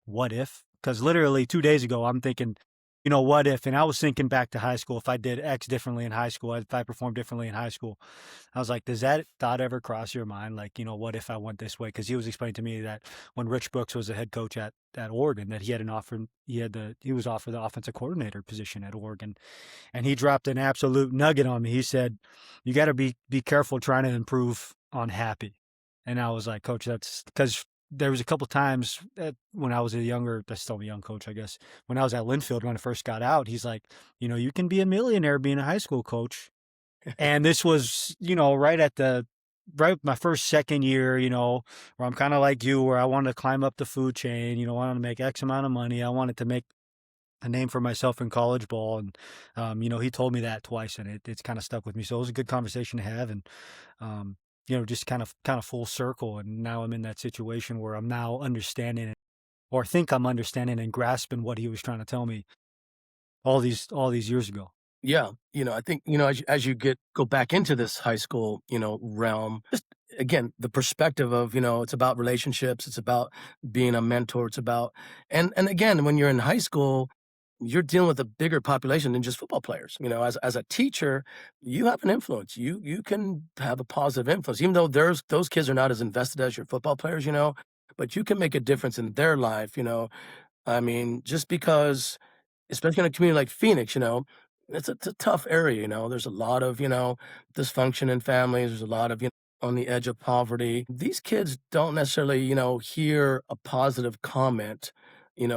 what if? Because literally 2 days ago, I'm thinking, what if? And I was thinking back to high school. If I did X differently in high school, if I performed differently in high school, I was like, does that thought ever cross your mind? Like, what if I went this way? Because he was explaining to me that when Rich Brooks was the head coach at Oregon, that he had an offer. He was offered the offensive coordinator position at Oregon, and he dropped an absolute nugget on me. He said, "You got to be careful trying to improve on happy." And I was like, Coach, that's because there was a couple times when I was that's still a young coach, I guess. When I was at Linfield, when I first got out, he's like, you can be a millionaire being a high school coach. And this was, right my second year, where I'm kind of like you, where I wanted to climb up the food chain, I wanted to make X amount of money. I wanted to make a name for myself in college ball. And, he told me that twice, and it's kind of stuck with me. So it was a good conversation to have. And, just kind of full circle. And now I'm in that situation where I'm now understanding or think I'm understanding and grasping what he was trying to tell me all these years ago. Yeah. I think, as you go back into this high school, realm, just again, the perspective of, it's about relationships. It's about being a mentor. It's about, and again, when you're in high school, you're dealing with a bigger population than just football players. As a teacher, you have an influence. You can have a positive influence, even though those kids are not as invested as your football players, but you can make a difference in their life. I mean, just because, especially in a community like Phoenix, it's a tough area. There's a lot of, dysfunction in families. There's a lot of, on the edge of poverty. These kids don't necessarily, hear a positive comment,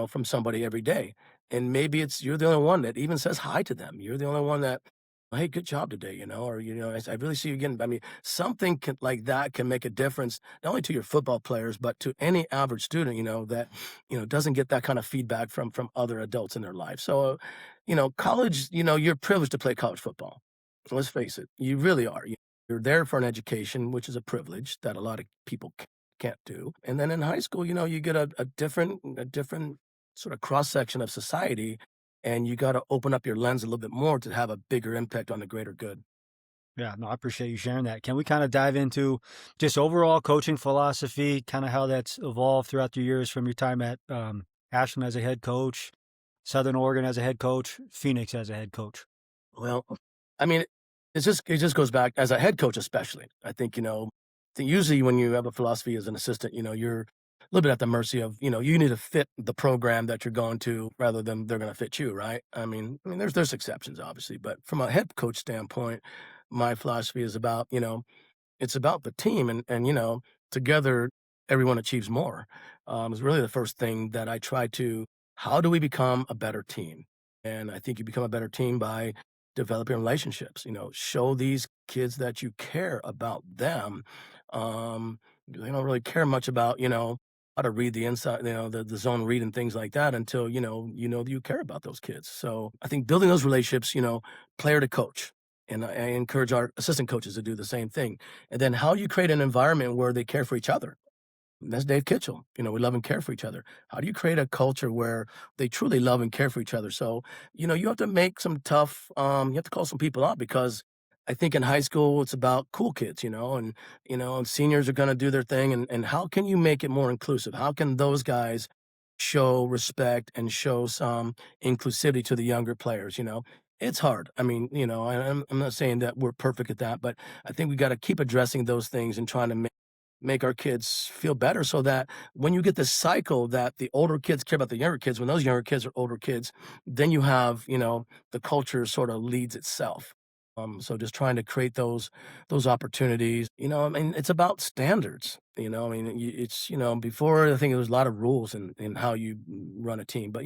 from somebody every day. And maybe you're the only one that even says hi to them. You're the only one that hey, good job today, or, I really see you again. I mean, something like that can make a difference, not only to your football players, but to any average student, that, doesn't get that kind of feedback from other adults in their life. So, college, you're privileged to play college football. Let's face it, you really are. You're there for an education, which is a privilege that a lot of people can't do. And then in high school, you get a different sort of cross section of society, and you got to open up your lens a little bit more to have a bigger impact on the greater good. Yeah, no, I appreciate you sharing that. Can we kind of dive into just overall coaching philosophy, kind of how that's evolved throughout the years from your time at Ashland as a head coach, Southern Oregon as a head coach, Phoenix as a head coach? Well, I mean, it just goes back as a head coach, especially. I think usually when you have a philosophy as an assistant, you're a little bit at the mercy of you need to fit the program that you're going to rather than they're going to fit you, right? I mean, there's exceptions obviously, but from a head coach standpoint, my philosophy is about it's about the team, and together everyone achieves more. It's really the first thing that I try to. How do we become a better team? And I think you become a better team by developing relationships. Show these kids that you care about them. They don't really care much about how to read the inside, the zone read and things like that until that you care about those kids. So I think building those relationships, player to coach. And I encourage our assistant coaches to do the same thing. And then how you create an environment where they care for each other. That's Dave Kitchell. We love and care for each other. How do you create a culture where they truly love and care for each other? So, you have to make some tough, you have to call some people out because I think in high school it's about cool kids, and seniors are going to do their thing. And how can you make it more inclusive? How can those guys show respect and show some inclusivity to the younger players? It's hard. I mean, I'm not saying that we're perfect at that, but I think we got to keep addressing those things and trying to make our kids feel better so that when you get this cycle that the older kids care about the younger kids, when those younger kids are older kids, then you have, the culture sort of leads itself. So just trying to create those opportunities, I mean, it's about standards, I mean, it's, before I think there was a lot of rules in how you run a team, but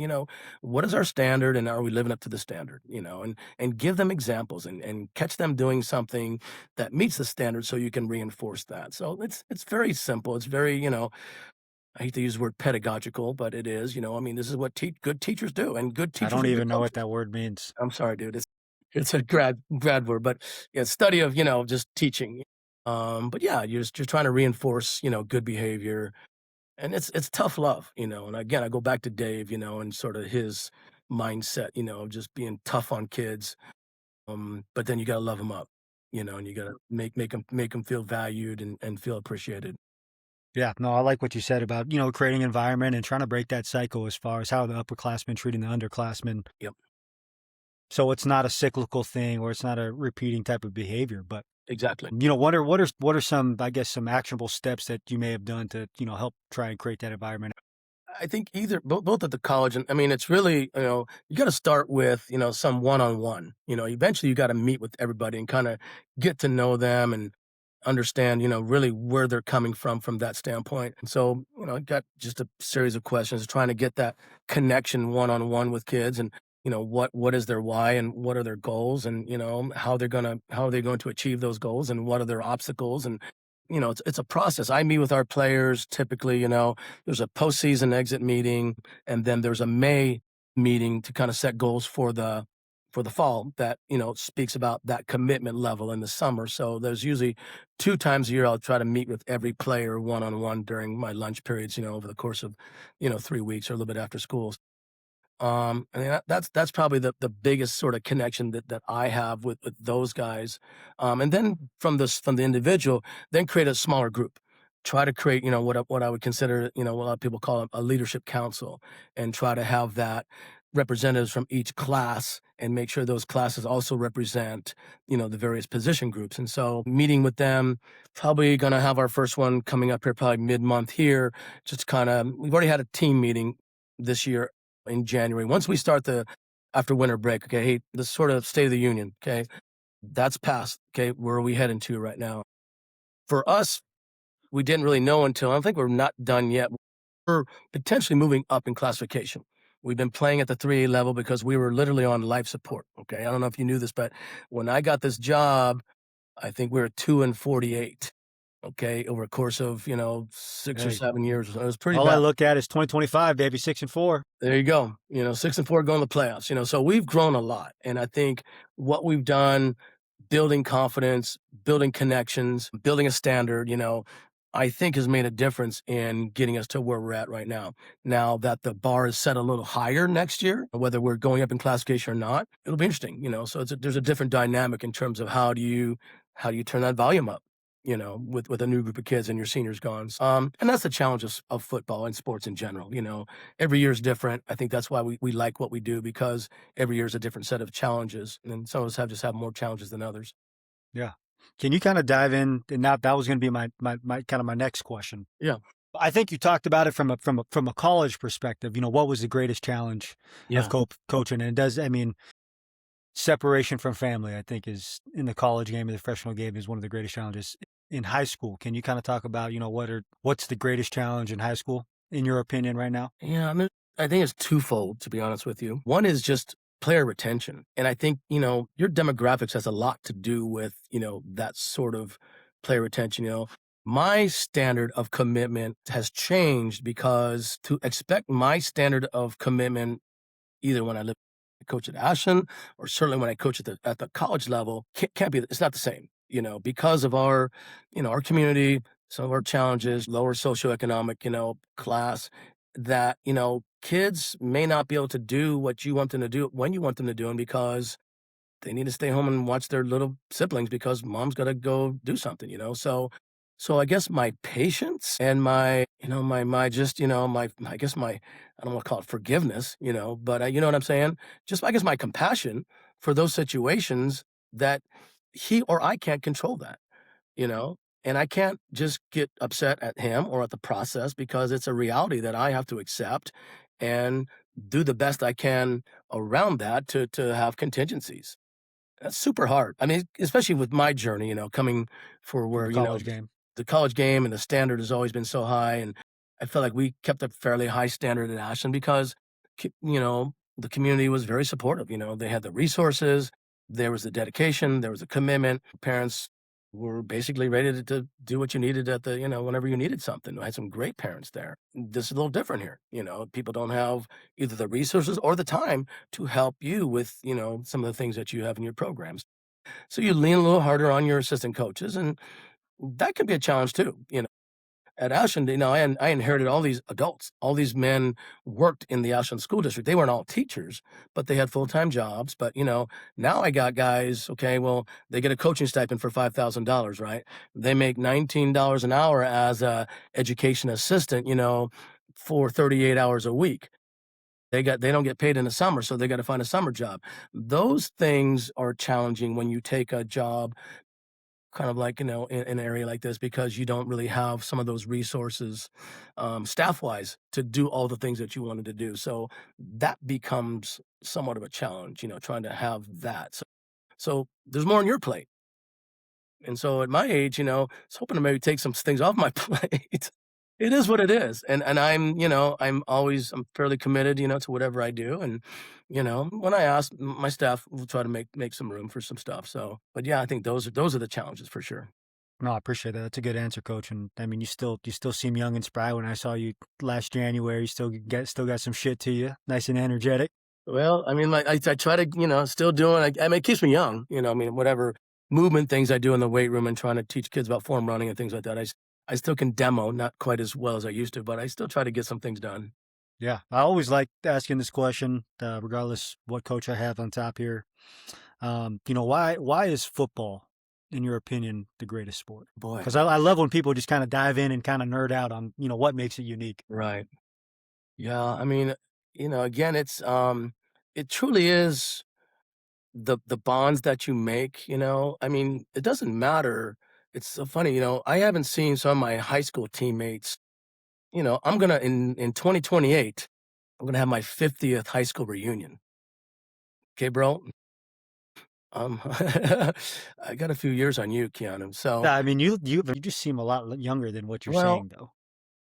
what is our standard and are we living up to the standard, and give them examples and catch them doing something that meets the standard so you can reinforce that. So it's very simple. It's very, I hate to use the word pedagogical, but it is, I mean, this is what good teachers do and good I teachers don't are good even know what coaches. that word means. I'm sorry, dude. It's a grad word, but yeah, study of, just teaching. But yeah, you're trying to reinforce, good behavior. And it's tough love, and again, I go back to Dave, and sort of his mindset, of just being tough on kids. But then you gotta love them up, and you gotta make them feel valued and feel appreciated. Yeah, no, I like what you said about, creating environment and trying to break that cycle as far as how the upperclassmen treating the underclassmen. Yep, So it's not a cyclical thing or it's not a repeating type of behavior. But, exactly. what are some, I guess, some actionable steps that you may have done to, help try and create that environment? I think either both at the college, and I mean it's really you got to start with some one-on-one. Eventually you got to meet with everybody and kind of get to know them and understand really where they're coming from that standpoint. And so I got just a series of questions trying to get that connection one-on-one with kids, and what is their why and what are their goals, and how are they going to achieve those goals, and what are their obstacles. And it's a process. I meet with our players typically, there's a postseason exit meeting, and then there's a May meeting to kind of set goals for the fall that, speaks about that commitment level in the summer. So there's usually 2 times a year I'll try to meet with every player one-on-one during my lunch periods, over the course of, 3 weeks or a little bit after school. I mean, that's probably the biggest sort of connection that I have with those guys. And then from the individual, then create a smaller group. Try to create, what I would consider, what a lot of people call a leadership council, and try to have that representatives from each class and make sure those classes also represent, the various position groups. And so meeting with them, probably going to have our first one coming up here, probably mid-month here. Just kind of, we've already had a team meeting this year in January. Once we start after winter break, okay, hey, the sort of State of the Union, okay, that's passed. Okay, where are we heading to right now? For us, we didn't really know until I think we're not done yet. We're potentially moving up in classification. We've been playing at the 3A level because we were literally on life support. Okay. I don't know if you knew this, but when I got this job, I think we were 2-48. Okay. Over a course of, 6 or Hey, 7 years. It was pretty all I bad. look at is 2025, baby, 6-4. There you go. 6-4 going to the playoffs. So we've grown a lot. And I think what we've done, building confidence, building connections, building a standard, I think has made a difference in getting us to where we're at right now. Now that the bar is set a little higher next year, whether we're going up in classification or not, it'll be interesting. So there's a different dynamic in terms of how do you turn that volume up. With a new group of kids and your seniors gone. And that's the challenge of football and sports in general. Every year is different. I think that's why we like what we do, because every year is a different set of challenges. And some of us have more challenges than others. Yeah. Can you kind of dive in? And that was going to be my kind of my next question. Yeah. I think you talked about it from a college perspective. What was the greatest challenge Yeah. of coaching? And separation from family, I think, is in the college game and the professional game is one of the greatest challenges. In high school, can you kind of talk about, what's the greatest challenge in high school, in your opinion, right now? Yeah, I think it's twofold, to be honest with you. One is just player retention. And I think, your demographics has a lot to do with, that sort of player retention. My standard of commitment has changed, because to expect my standard of commitment, either when I coach at Ashland or certainly when I coach at the college level, can't be, it's not the same, because of our community, some of our challenges, lower socioeconomic, class, that, kids may not be able to do what you want them to do when you want them to do them, because they need to stay home and watch their little siblings because mom's got to go do something. So I guess my patience and my, my just, I guess my, I don't want to call it forgiveness, but you know what I'm saying? Just, I guess, my compassion for those situations that he or I can't control that, and I can't just get upset at him or at the process, because it's a reality that I have to accept and do the best I can around that to have contingencies. That's super hard. I mean, especially with my journey, coming for where, College game. the college game and the standard has always been so high. And I felt like we kept a fairly high standard at Ashland because, the community was very supportive. They had the resources, there was the dedication, there was a commitment. Parents were basically ready to do what you needed at the, whenever you needed something. I had some great parents there. This is a little different here. People don't have either the resources or the time to help you with, some of the things that you have in your programs. So you lean a little harder on your assistant coaches, and that can be a challenge too. At Ashland, I inherited all these adults. All these men worked in the Ashland School District. They weren't all teachers, but they had full-time jobs. But, now I got guys, okay, well, they get a coaching stipend for $5,000, right? They make $19 an hour as a education assistant, for 38 hours a week. They don't get paid in the summer, so they got to find a summer job. Those things are challenging when you take a job kind of like, in an area like this, because you don't really have some of those resources, staff-wise, to do all the things that you wanted to do. So that becomes somewhat of a challenge, trying to have that. So there's more on your plate. And so at my age, I was hoping to maybe take some things off my plate. It is what it is. And I'm fairly committed, to whatever I do. And, when I ask my staff, we'll try to make some room for some stuff. So, but yeah, I think those are the challenges for sure. No, I appreciate that. That's a good answer, Coach. And I mean, you still seem young and spry. When I saw you last January, you still got some shit to you, nice and energetic. Well, I mean, like I try to, still doing, I mean, it keeps me young, whatever movement things I do in the weight room and trying to teach kids about form running and things like that. I still can demo, not quite as well as I used to, but I still try to get some things done. Yeah, I always like asking this question, regardless what coach I have on top here. Why is football, in your opinion, the greatest sport? Boy, Because I love when people just kind of dive in and kind of nerd out on, what makes it unique. right. Yeah, I mean, again, it truly is the bonds that you make, I mean, it doesn't matter. It's so funny, I haven't seen some of my high school teammates. I'm gonna in 2028, I'm gonna have my 50th high school reunion. Okay, bro. I got a few years on you, Keanu. So, Yeah, I mean, you just seem a lot younger than what you're well, saying, though.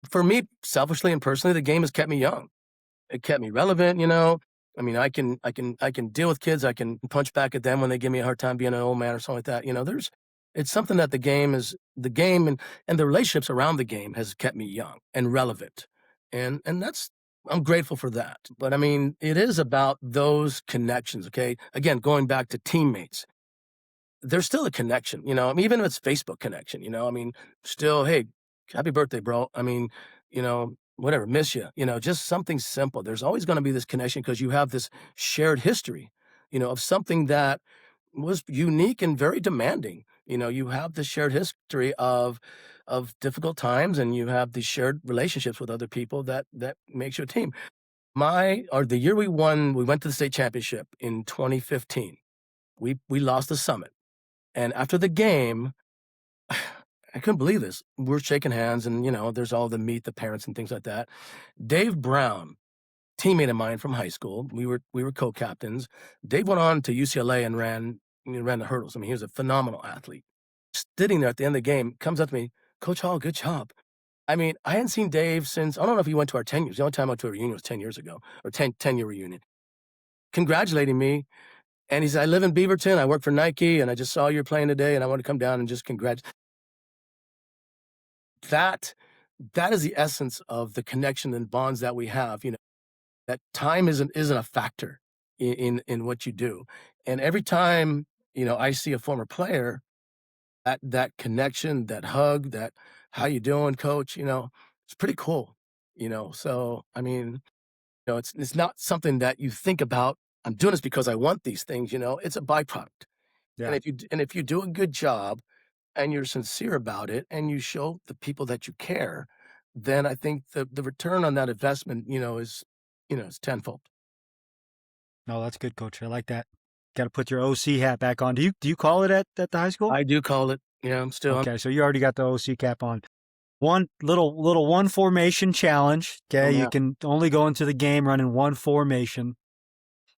for me, selfishly and personally, the game has kept me young. It kept me relevant, I mean, I can deal with kids. I can punch back at them when they give me a hard time being an old man or something like that. It's something that the game and the relationships around the game has kept me young and relevant. And that's, I'm grateful for that. But I mean, it is about those connections. Okay. Again, going back to teammates, there's still a connection, I mean, even if it's Facebook connection, I mean, still, hey, happy birthday, bro. I mean, whatever, miss you, just something simple. There's always going to be this connection because you have this shared history, of something that was unique and very demanding. You have this shared history of difficult times, and you have these shared relationships with other people that makes you a team. The year we went to the state championship in 2015. We lost the summit. And after the game, I couldn't believe this. We're shaking hands, and there's all the meet the parents and things like that. Dave Brown, teammate of mine from high school, we were co-captains. Dave went on to UCLA and ran the hurdles. I mean, he was a phenomenal athlete. Sitting there at the end of the game, comes up to me, Coach Hall, good job. I mean, I hadn't seen Dave since, I don't know if he went to our 10 years. The only time I went to a reunion was 10 years ago, or 10-year reunion. Congratulating me. And he said, I live in Beaverton. I work for Nike, and I just saw you're playing today, and I want to come down and just congratulate. That is the essence of the connection and bonds that we have. That time isn't a factor in what you do. And every time I see a former player, that connection, that hug, that how you doing, coach? It's pretty cool. So I mean, it's not something that you think about. I'm doing this because I want these things, it's a byproduct. Yeah. And if you do a good job and you're sincere about it and you show the people that you care, then I think the return on that investment, is tenfold. No, that's good, Coach. I like that. Got to put your OC hat back on. Do you call it at the high school? I do call it. Yeah, I'm still. Okay, so you already got the OC cap on. One little one formation challenge. Okay, Yeah. You can only go into the game running one formation.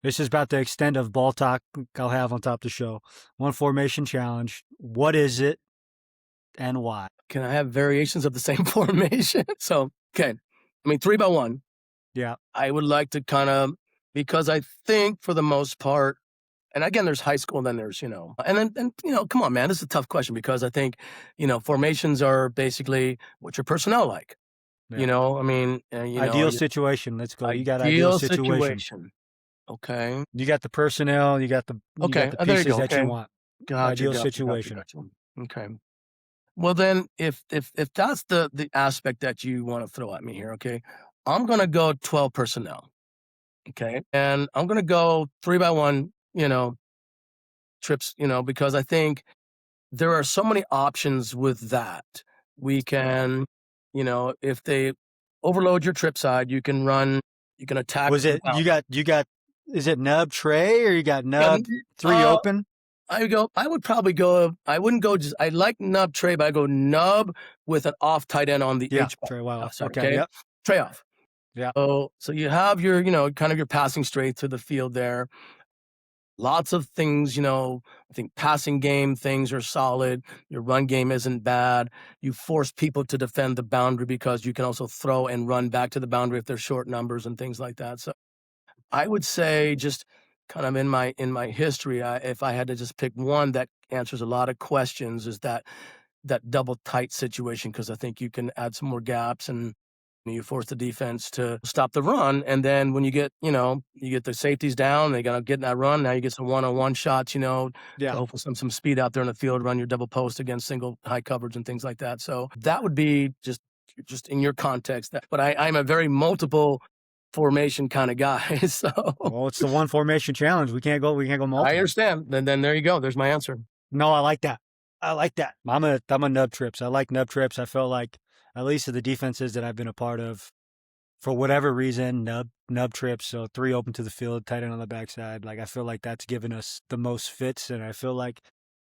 This is about the extent of ball talk I'll have on top of the show. One formation challenge. What is it and why? Can I have variations of the same formation? So, okay. I mean, 3x1. Yeah. I would like to because I think for the most part, and again, there's high school, and then there's, and then, come on, man, this is a tough question because I think, formations are basically what's your personnel like? Yeah. I mean, ideal situation. Let's go. You got ideal situation. Okay. You got the personnel. You got the pieces that you want. Ideal situation. Gotcha. Okay. Well, then, if that's the aspect that you want to throw at me here, okay, I'm gonna go 12 personnel. Okay, and I'm gonna go 3x1. Trips. Because I think there are so many options with that. We can, if they overload your trip side, you can run. You can attack. Was it you got? Is it nub tray or you got nub 3 open? I would probably go. I wouldn't go. I like nub tray, but I go nub with an off tight end on the H. Tray off. Sorry, okay. Yep. Tray off. Yeah. So you have your, kind of your passing straight to the field there. Lots of things, I think passing game things are solid. Your run game isn't bad. You force people to defend the boundary because you can also throw and run back to the boundary if there's short numbers and things like that. So I would say, just kind of in my history, if I had to just pick one that answers a lot of questions, is that double tight situation, because I think you can add some more gaps and you force the defense to stop the run. And then when you get the safeties down, they got to get in that run. Now you get some one-on-one shots, to hopefully some speed out there in the field, run your double post against single high coverage and things like that. So that would be just in your context. But I'm a very multiple formation kind of guy. So well, it's the one formation challenge. We can't go multiple. I understand. Then there you go. There's my answer. No, I like that. I'm a nub trips. I like nub trips. I felt like, at least of the defenses that I've been a part of, for whatever reason, nub trips. So 3 open to the field, tight end on the backside. Like, I feel like that's given us the most fits. And I feel like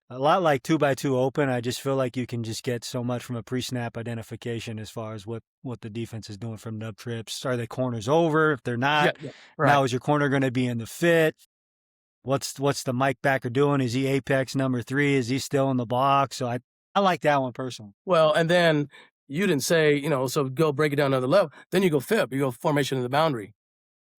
a lot like 2x2 open. I just feel like you can just get so much from a pre-snap identification as far as what the defense is doing from nub trips. Are they corners over? If they're not, right. Now is your corner going to be in the fit? What's the Mike backer doing? Is he apex number 3? Is he still in the box? So I like that one personally. Well, and then you didn't say, so go break it down to another level. Then you go FIB, you go formation of the boundary.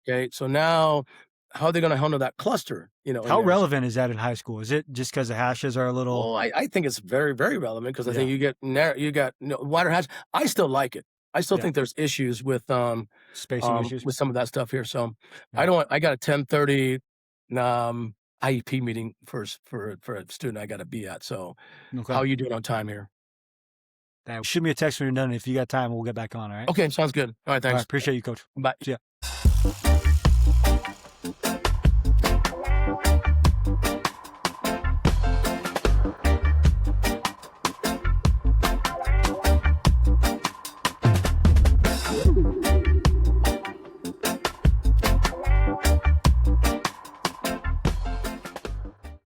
Okay, so now how are they going to handle that cluster? You know, in How there? relevant is that in high school? Is it just because the hashes are a little? Well, I think it's very, very relevant because I Yeah. think you got wider hash. I still like it. I still Yeah. think there's issues with Spacing issues? with some of that stuff here. So Yeah. I got a 10:30 IEP meeting for a student I got to be at. So Okay. how are you doing on time here? Shoot me a text when you're done. If you got time, we'll get back on. All right. Okay, sounds good. All right, All right. thanks. Appreciate you, Coach. Bye. See ya.